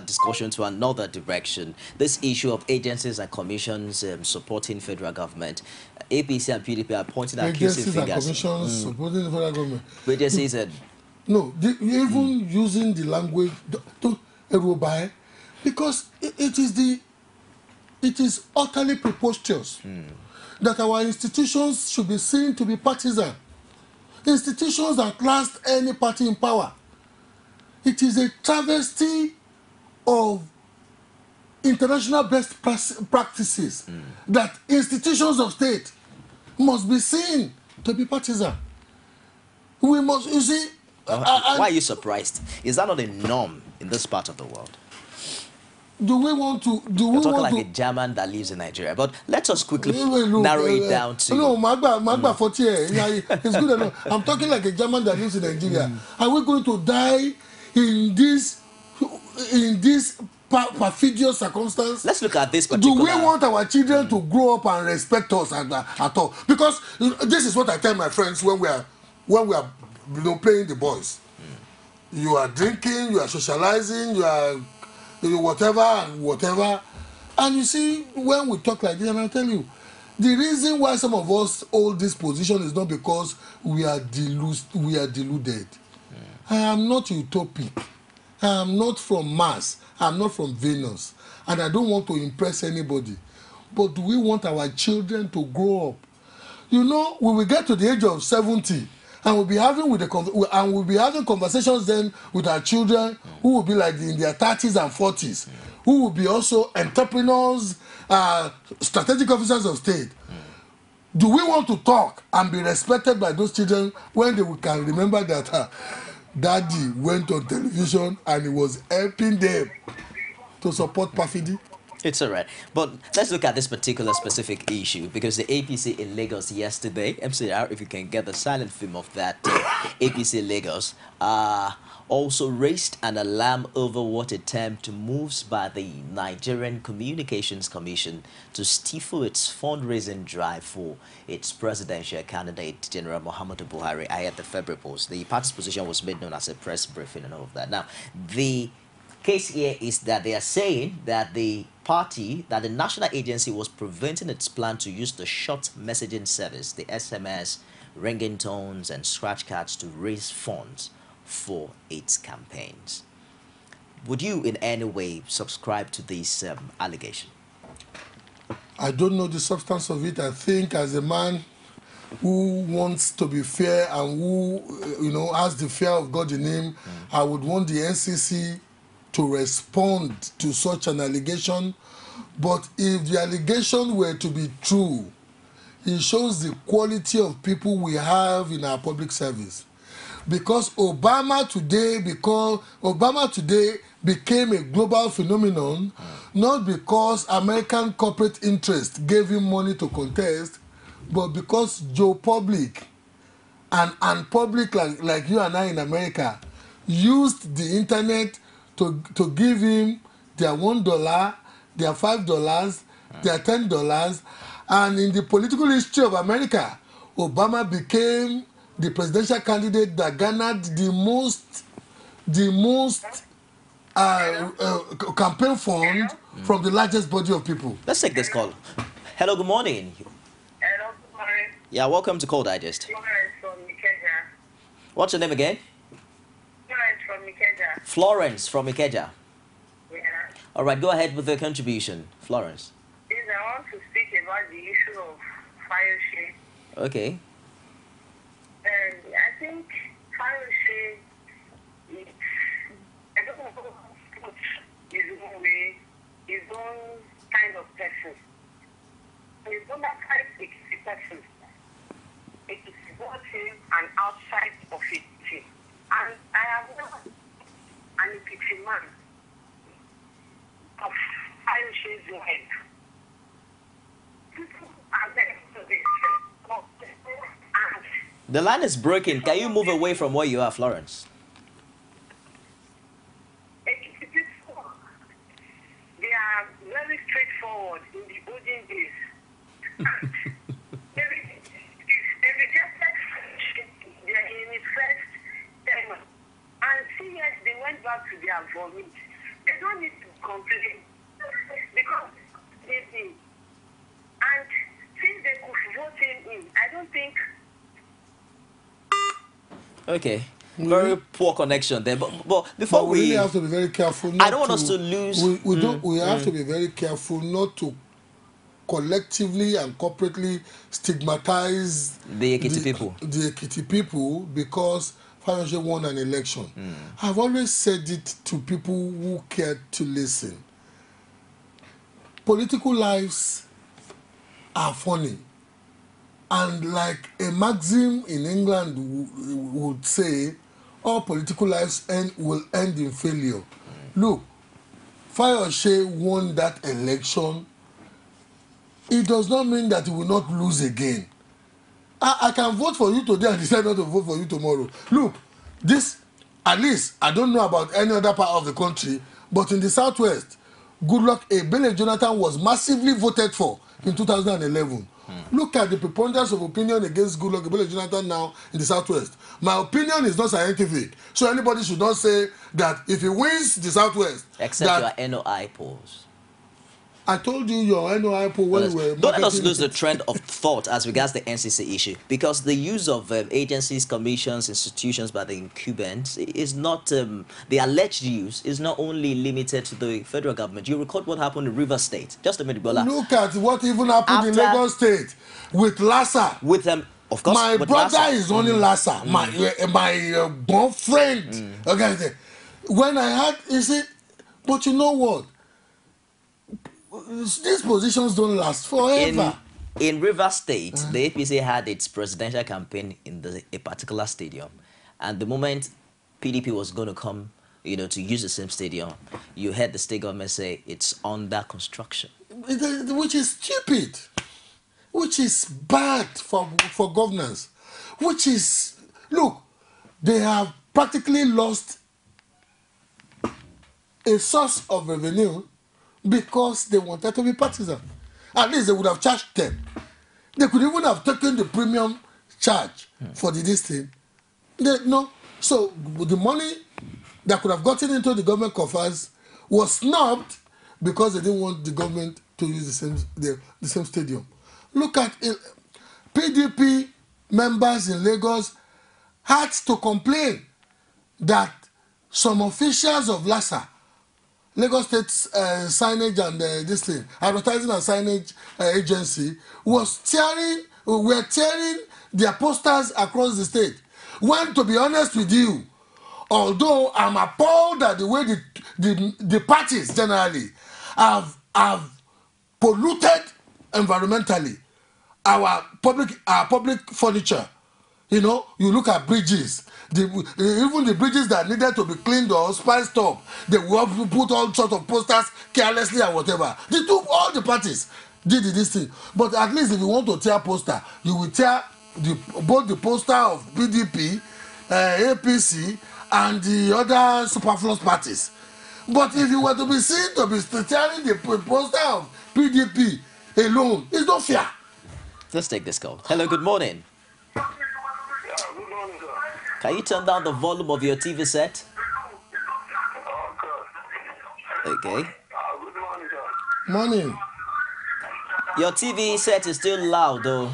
discussion to another direction. This issue of agencies and commissions supporting federal government. APC and PDP are pointing accusing fingers. Agencies and commissions supporting the federal government. Agencies and... No, even using the language, because it is utterly preposterous that our institutions should be seen to be partisan. Institutions that last any party in power. It is a travesty of international best practices that institutions of state must be seen to be partisan. We must, you see... why are you surprised? Is that not a norm in this part of the world? Do we want to... You're talking like a German that lives in Nigeria. But let us quickly narrow it down to... No, Magba 40, it's good enough. I'm talking like a German that lives in Nigeria. Are we going to die in this perfidious circumstance? Let's look at this particular... Do we want our children to grow up and respect us at all? Because this is what I tell my friends when we are playing the boys. You are drinking, you are socializing, you are whatever. And you see, when we talk like this, and I tell you, the reason why some of us hold this position is not because we are deluded. I am not utopic. I am not from Mars. I am not from Venus. And I don't want to impress anybody. But do we want our children to grow up? You know, when we get to the age of 70, and we'll be having conversations then with our children who will be like in their 30s and 40s, who will be also entrepreneurs, strategic officers of state. Do we want to talk and be respected by those children when they can remember that daddy went on television and he was helping them to support perfidy? It's all right. But let's look at this particular specific issue, because the APC in Lagos yesterday, MCR, if you can get the silent film of that, APC in Lagos, also raised an alarm over what it termed moves by the Nigerian Communications Commission to stifle its fundraising drive for its presidential candidate, General Muhammadu Buhari, ahead the February polls. The party's position was made known as a press briefing and all of that. Now, the case here is that they are saying that the national agency was preventing its plan to use the short messaging service, the SMS, ringing tones, and scratch cards to raise funds for its campaigns. Would you in any way subscribe to this allegation? I don't know the substance of it. I think as a man who wants to be fair and who has the fear of God in him, I would want the NCC to respond to such an allegation But if the allegation were to be true, it shows the quality of people we have in our public service. Because Obama today became a global phenomenon, not because American corporate interest gave him money to contest, but because Joe Public and public like you and I in America used the internet to give him their $1, their $5, their $10, and in the political history of America, Obama became the presidential candidate that garnered the most campaign fund from the largest body of people. Let's take this call. Hello, good morning. Hello, good morning. Yeah, welcome to Call Digest. Florence from Ikeja. What's your name again? Florence from Ikeja. Florence from Ikeja. Yeah. All right, go ahead with the contribution, Florence. Please, I want to speak about the issue of fire shade. Okay. And I think fire shade is, I don't know how to put his own way, his own kind of person. He's not that kind of person. It is both him and outside of it. And I have never an Ikiti man of fire shade's wife. People are there to be and The line is breaking. Can you move away from where you are, Florence? they are very straightforward in the olden days. They rejected they are in its first term. And see, yes, they went back to their vomit. They don't need to complain because they did. And since they could vote him in, I don't think. Okay. Very poor connection there. But before we really have to be very careful. I don't want us to lose. We have to be very careful not to collectively and corporately stigmatize the Ekiti people. The Ekiti people because Fayose won an election. I've always said it to people who care to listen. Political lives are funny. And like a maxim in England would say, all political lives will end in failure. Look, Fayose won that election. It does not mean that he will not lose again. I can vote for you today and decide not to vote for you tomorrow. Look, this, at least, I don't know about any other part of the country, but in the Southwest, Goodluck Ebele Jonathan was massively voted for in 2011. Look at the preponderance of opinion against Goodluck Ebele Jonathan now in the Southwest. My opinion is not scientific, so anybody should not say that if he wins the Southwest. Except your NOI polls. I told you your NOI poll when we were. Don't let us lose the trend of thought as regards the NCC issue, because the use of agencies, commissions, institutions by the incumbents is not, the alleged use is not only limited to the federal government. You record what happened in Rivers State. Just a minute, Bola. Look at what even happened in Lagos State with Lassa. With of course, my brother Lassa is only Lassa. My boyfriend. Okay, when I had, you see, but you know what? These positions don't last forever. In Rivers State, the APC had its presidential campaign in a particular stadium, and the moment PDP was going to come, to use the same stadium, you heard the state government say it's under construction, which is stupid, which is bad for governance, which is, look, they have practically lost a source of revenue because they wanted to be partisan. At least they would have charged them. They could even have taken the premium charge for this thing. No. So the money that could have gotten into the government coffers was snubbed because they didn't want the government to use the same stadium. Look at it. PDP members in Lagos had to complain that some officials of Lassa, Lagos State signage and this thing, advertising and signage agency, were tearing their posters across the state. When, to be honest with you, although I'm appalled at the way the parties generally have polluted environmentally. Our public furniture, you know, you look at bridges, even the bridges that needed to be cleaned or spiced up, they will put all sorts of posters carelessly and whatever. All the parties did this thing. But at least if you want to tear poster, you will tear both the poster of PDP, APC, and the other superfluous parties. But if you were to be seen to be tearing the poster of PDP alone, it's not fair. Let's take this call. Hello, good morning. Can you turn down the volume of your TV set? Okay. Morning. Your TV set is still loud, though.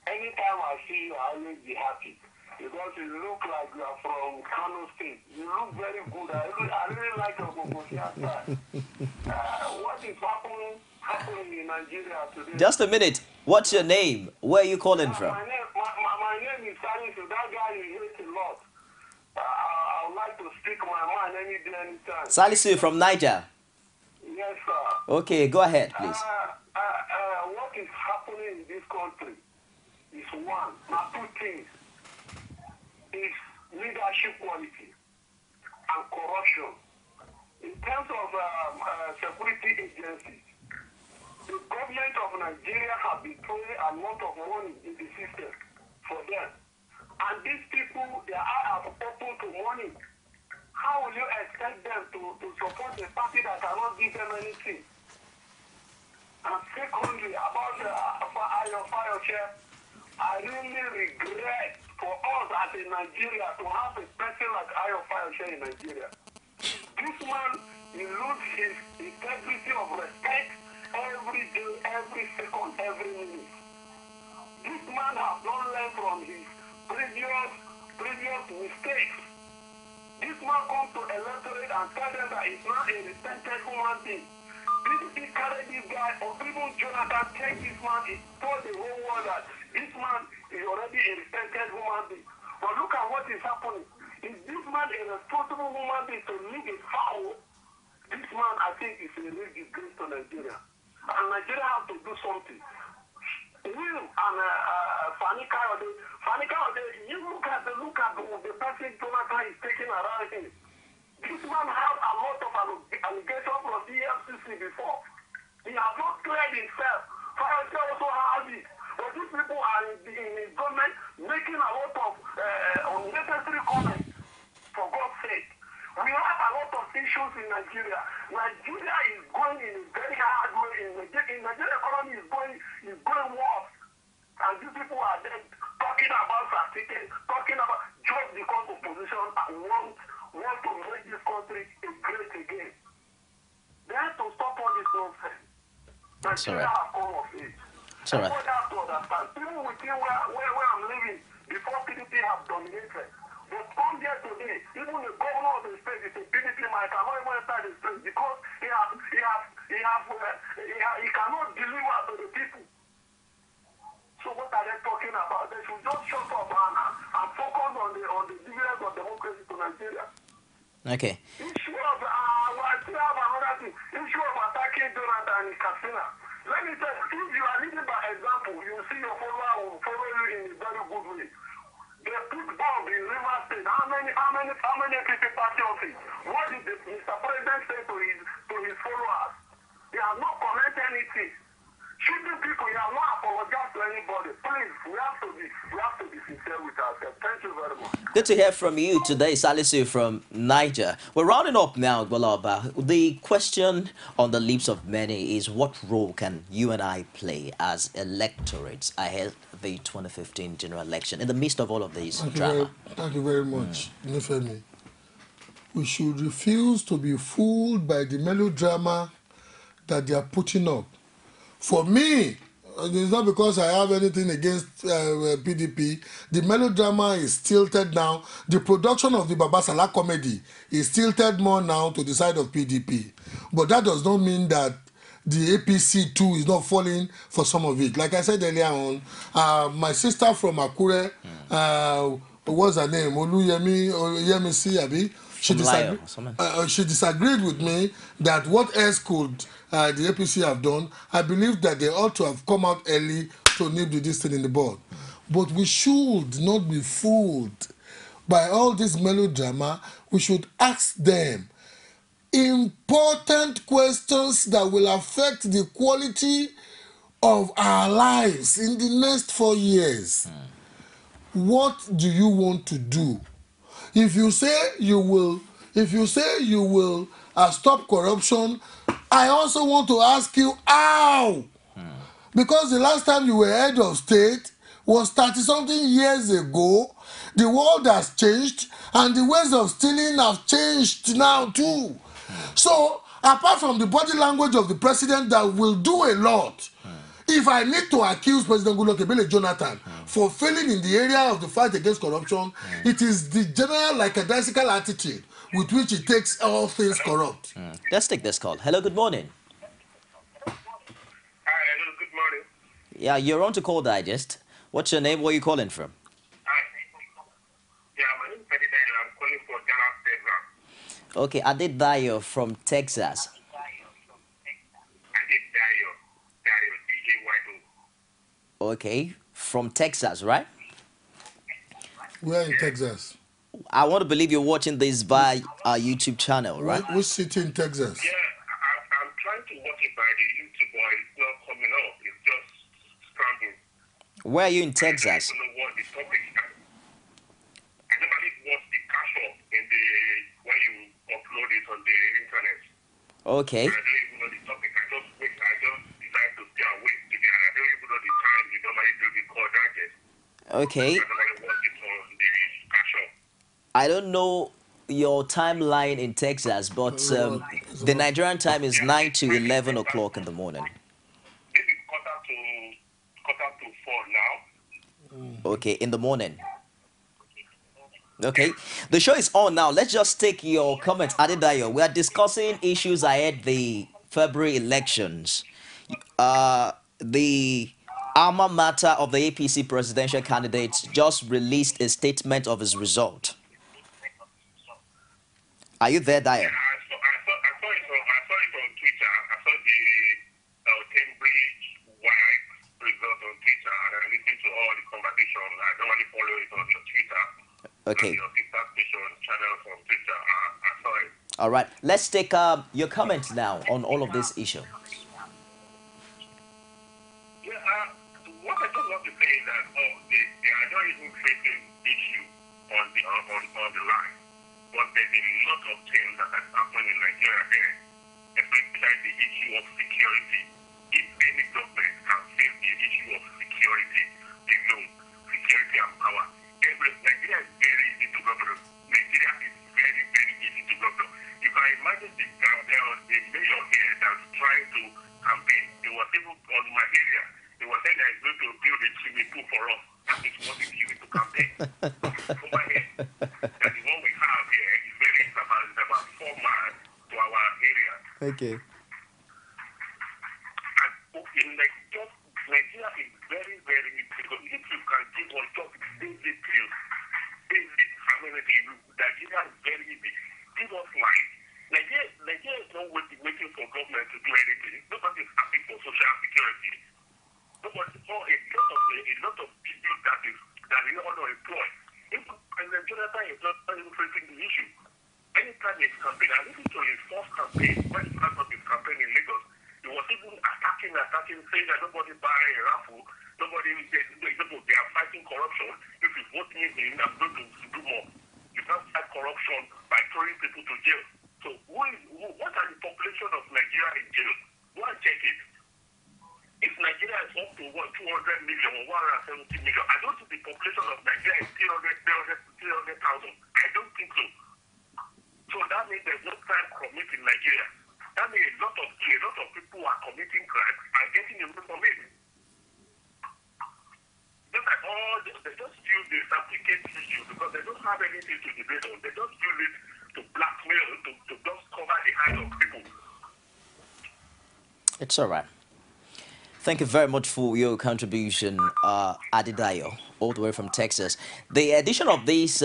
Anytime I see you, I always be happy. Because you look like you are from Kano State. You look very good. I really like your Bobosia style. What is happening in Nigeria today? Just a minute. What's your name? Where are you calling from? My name is Salisu. That guy you hate a lot. I would like to speak my mind any day, anytime. Salisu from Niger. Yes, sir. Okay, go ahead, please. What is happening in this country is one, not two things. Is leadership quality and corruption. In terms of security agencies, the government of Nigeria has been throwing a lot of money in the system for them. And these people, their eyes are open to money. How will you expect them to support a party that cannot give them anything? And secondly, about the fire chair, I really regret for us as a Nigeria to have a person like Ayo Fayose in Nigeria. This man, he loses his integrity of respect every day, every second, every minute. This man has not learned from his previous mistakes. This man comes to electorate and tell them that he's not a repentant human being. He carried this guy, or even Jonathan take this man, he told the whole world that this man is already a repentant human being. But look at what is happening. Is this man a responsible human being to leave a foul? This man, I think, is a real disgrace to Nigeria. And Nigeria has to do something. Will and Fani Kayode, you look at the person Jonathan is taking around him. This man had a lot of allegations from the EFCC before. He has not cleared himself. Fayose also has it. But these people are in his government making a lot of unnecessary comments. For God's sake. We have a lot of issues in Nigeria. Nigeria is going in a very hard way. In Nigeria economy is going worse. And these people are then talking about certificate, talking about just because opposition want to make this country great again. They have to stop all this nonsense. Nigeria have come of age. It's all right. What have to understand. Even within where I'm living, before PDP have dominated. But come here today, even the governor of the state is a PDP man, cannot even enter the state because he cannot deliver to the people. So what are they talking about? They should just shut up and focus on the dividends of democracy to Nigeria. Okay. Issue of I still have another thing. Issue of attacking Jonathan in Katsina. Let me tell you, if you are leading by example, you see your follower will follow you in a very good way. They put bomb in River State. How many people party office? What did Mr. President say to his followers? They have not commented anything. Shooting people, you have not apologized to anybody. Please, we have to be sincere with ourselves. Thank you very much. Good to hear from you today, Salisu from Niger. We're rounding up now, GBOLA. The question on the lips of many is, what role can you and I play as electorates ahead of the 2015 general election in the midst of all of these drama? Thank you very much, Nifemi. We should refuse to be fooled by the melodrama that they are putting up. For me, it's not because I have anything against PDP. The melodrama is tilted now. The production of the Baba Salah comedy is tilted more now to the side of PDP. But that does not mean that the APC too is not falling for some of it. Like I said earlier on, my sister from Akure what's her name? Oluyemi Siabi. She disagreed with me that what else could the APC have done. I believe that they ought to have come out early to nip this thing in the bud. But we should not be fooled by all this melodrama. We should ask them important questions that will affect the quality of our lives in the next 4 years. What do you want to do? If you say you will stop corruption, I also want to ask you how. Because the last time you were head of state was 30-something years ago. The world has changed and the ways of stealing have changed now too. So, apart from the body language of the president that will do a lot, if I need to accuse President Goodluck Ebele Jonathan for failing in the area of the fight against corruption, it is the general lackadaisical attitude with which he takes all things corrupt. Let's take this call. Hello, good morning. Hi, hello, good morning. Yeah, you're on to Call Digest. What's your name? Where are you calling from? Hi. Yeah, my name is Ferdinand. I'm calling for Dallas, Texas. Okay, Adedayo from Texas. Okay, from Texas, right? Where in Texas? I want to believe you're watching this by our YouTube channel, right? Which city in Texas? Yeah, I'm trying to watch it by the YouTube, but it's not coming up. It's just scrambling. Where are you in Texas? I don't know what the topic is. I normally watch the cash up in the when you upload it on the internet. Okay. I don't even know the topic. I just decide to stay awake today, and I don't even know the time you normally do the call digest. Okay. I normally watch it on the cash up. I don't know your timeline in Texas, but the Nigerian time is 9 to 11 o'clock in the morning. This is quarter to 4 now. Okay, in the morning. Okay, the show is on now. Let's just take your comments. Adedayo, we are discussing issues ahead the February elections. The alma mater of the APC presidential candidates just released a statement of his result. Are you there, Dayo? I saw it on Twitter. I saw the Cambridge White result on Twitter, and I listened to all the conversation. I don't really follow it on your Twitter. Okay. Your sister station channels on Twitter. I saw it. All right. Let's take your comments now on all of this issue. Yeah, what I just want to say is that they are not even facing issue on the line. But there's a lot of things that has happened in Nigeria there, especially the issue of security. If any government can face the issue of security alone, security and power, Nigeria is very easy to govern. Nigeria is very, very easy to govern. You can imagine the mayor here that's trying to campaign. It was even on my area. It was saying that he's going to build a swimming pool for us. That is what he's using to campaign. Over here. That is what we have here. It's very about 4 miles to our area. Okay. And Nigeria is very, very because if you can give on top basic skills, basic amenity, Nigeria is very easy. Give us life. Nigeria is not waiting for government to do anything. Nobody is happy for social security. Nobody for a lot of people that is unemployed. Even President Jonathan is not even facing the issue. Anytime his campaign, I listened to his first campaign, when he started his campaign in Lagos, he was even attacking, saying that nobody buy a raffle, they are fighting corruption. If you vote me in, I'm going to do more. You can't fight corruption by throwing people to jail. So what are the population of Nigeria in jail? Go and check it. If Nigeria is up to 200 million or 170 million, I don't think the population of Nigeria is 300,000. I don't think so. So that means there's no crime committed in Nigeria. That means a lot of people who are committing crimes are getting away from it. Just like they just use the certificate issue because they don't have anything to debate on. They just use it to blackmail, to just cover the eyes of people. It's all right. Thank you very much for your contribution, Adidayo, all the way from Texas. The edition of this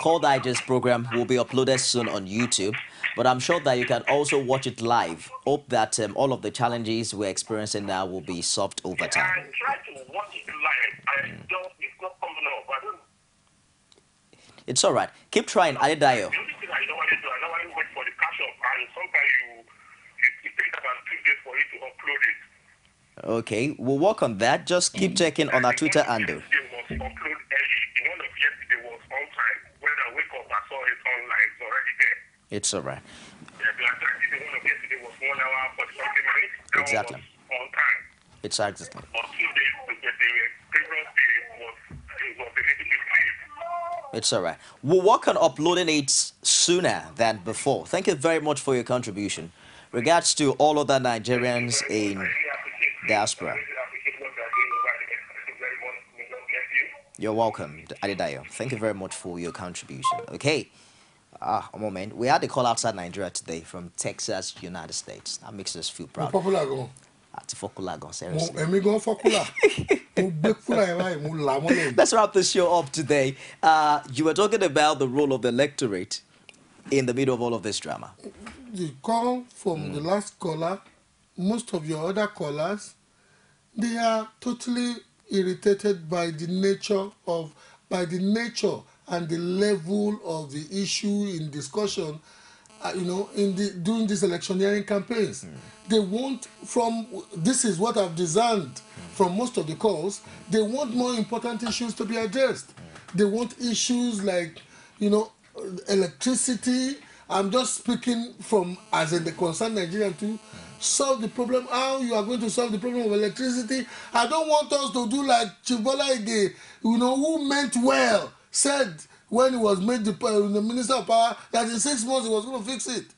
Call Digest program will be uploaded soon on YouTube, but I'm sure that you can also watch it live. Hope that all of the challenges we're experiencing now will be solved over time. I try to watch it live. It's not coming up. I don't. It's all right. Keep trying, Adidayo. The only thing I normally do, I normally wait for the cash up, and sometimes it takes about 2 days for you to upload it. Okay, we'll work on that. Just keep checking on our Twitter handle. It was uploaded early. The one of yesterday was on time. When I wake up, I saw it online. It's already there. It's all right. Yeah, the one of yesterday was 1 hour, 40 something minutes. That Exactly. one was on time. It's exactly. On 2 days, the previous day was a little bit late. It's all right. We'll work on uploading it sooner than before. Thank you very much for your contribution. Regards to all other Nigerians in diaspora. You're welcome, Adidayo. Thank you very much for your contribution. Okay. A moment. We had a call outside Nigeria today from Texas, United States. That makes us feel proud. Seriously. Let's wrap the show up today. You were talking about the role of the electorate in the middle of all of this drama. The call from the last caller, most of your other callers, they are totally irritated by the nature and the level of the issue in discussion, during these electioneering campaigns. They want this is what I've discerned from most of the calls, they want more important issues to be addressed. They want issues like, electricity. I'm just speaking from as in the concerned Nigerian to solve the problem. How you are going to solve the problem of electricity? I don't want us to do like GBOLA, who meant well, said when he was made the Minister of Power that in 6 months he was going to fix it.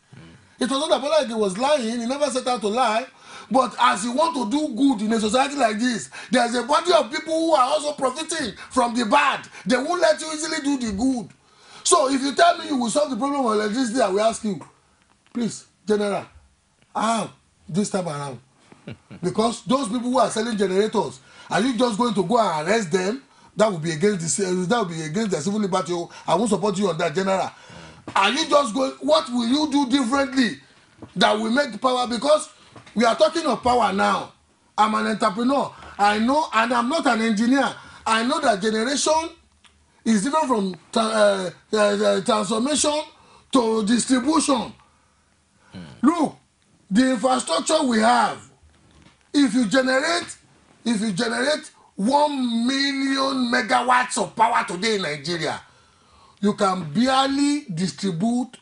It was not that Bola was lying. He never set out to lie. But as you want to do good in a society like this, there's a body of people who are also profiting from the bad. They won't let you easily do the good. So if you tell me you will solve the problem of electricity, I will ask you, please, General, how this time around? Because those people who are selling generators, are you just going to go and arrest them? That would be against the civil liberty. I won't support you on that, General. Are you just going? What will you do differently that will make the power? Because we are talking of power now. I'm an entrepreneur. I know, and I'm not an engineer. I know that generation is different from transformation to distribution. Look, the infrastructure we have. If you generate 1 million megawatts of power today in Nigeria, you can barely distribute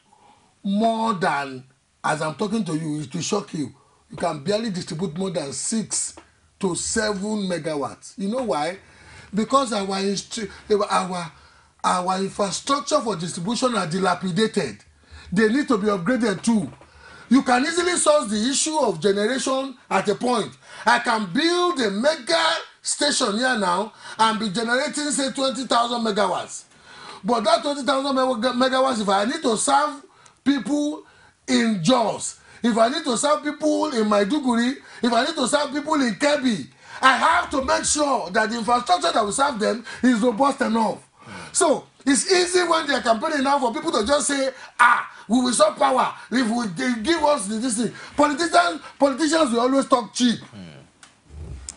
more than, as I'm talking to you, it will shock you. You can barely distribute more than 6 to 7 megawatts. You know why? Because our infrastructure for distribution are dilapidated. They need to be upgraded too. You can easily solve the issue of generation at a point. I can build a mega station here now and be generating, say, 20,000 megawatts. But that 20,000 megawatts, if I need to serve people in Jos, if I need to serve people in Maiduguri, if I need to serve people in Kebbi, I have to make sure that the infrastructure that will serve them is robust enough. So it's easy when they are campaigning now for people to just say, we will solve power if they give us this thing. Politicians will always talk cheap.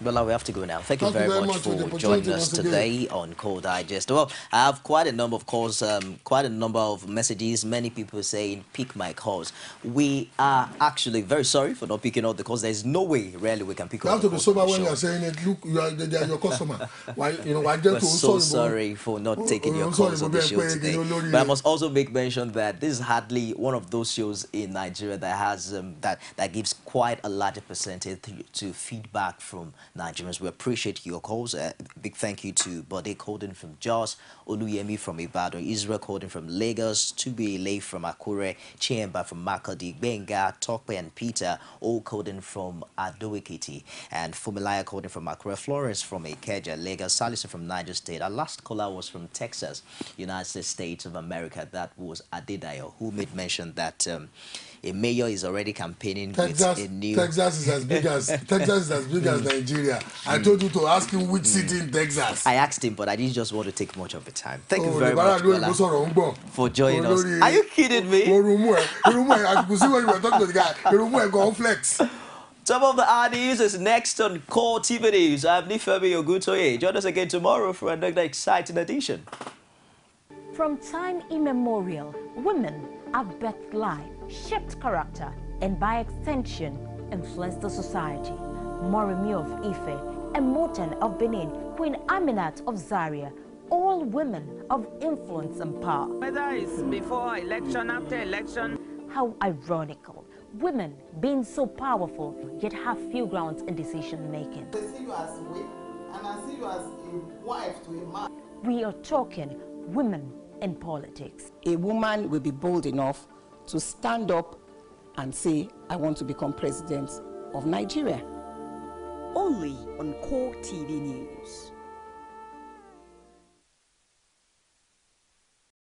Well, we have to go now. Thank you very much for joining us today on Call Digest. Well, I have quite a number of calls, quite a number of messages. Many people saying, pick my calls. We are actually very sorry for not picking up the calls. There's no way, really, we can pick up the calls. You have to be sober when you're saying it. Look, they are your customer. We're so sorry for not taking your calls on the show today. But I must also make mention that this is hardly one of those shows in Nigeria that has that gives quite a larger percentage to feedback from Nigerians. We appreciate your calls. Big thank you to Bode calling from Jos, Oluyemi from Ibadan, Israel calling from Lagos, Tubi from Akure, Chiemba from Makodi, Benga, Tokpe and Peter, all calling from Ado-Ekiti, and Fumilaya calling from Akure, Florence from Ikeja, Lagos, Salisu from Niger State. Our last caller was from Texas, United States of America. That was Adidayo, who made mention that a mayor is already campaigning with a new... Texas is as big as Nigeria. I told you to ask him which city in Texas. I asked him, but I didn't just want to take much of the time. Thank you very much, Bola, for joining us. Are you kidding me? I could see when you were talking to the guy. Go flex. Some of the R news is next on Core TV News. I'm Nifemi Ogutoye. Join us again tomorrow for another exciting edition. From time immemorial, women have birthed life, shaped character, and by extension, influenced the society. Moremi of Ife, Emoten of Benin, Queen Aminat of Zaria, all women of influence and power. Whether it's before election, after election. How ironical. Women being so powerful, yet have few grounds in decision making. I see you as a wife, and I see you as a wife to a man. We are talking women in politics. A woman will be bold enough to stand up and say, I want to become president of Nigeria. Only on Core TV News.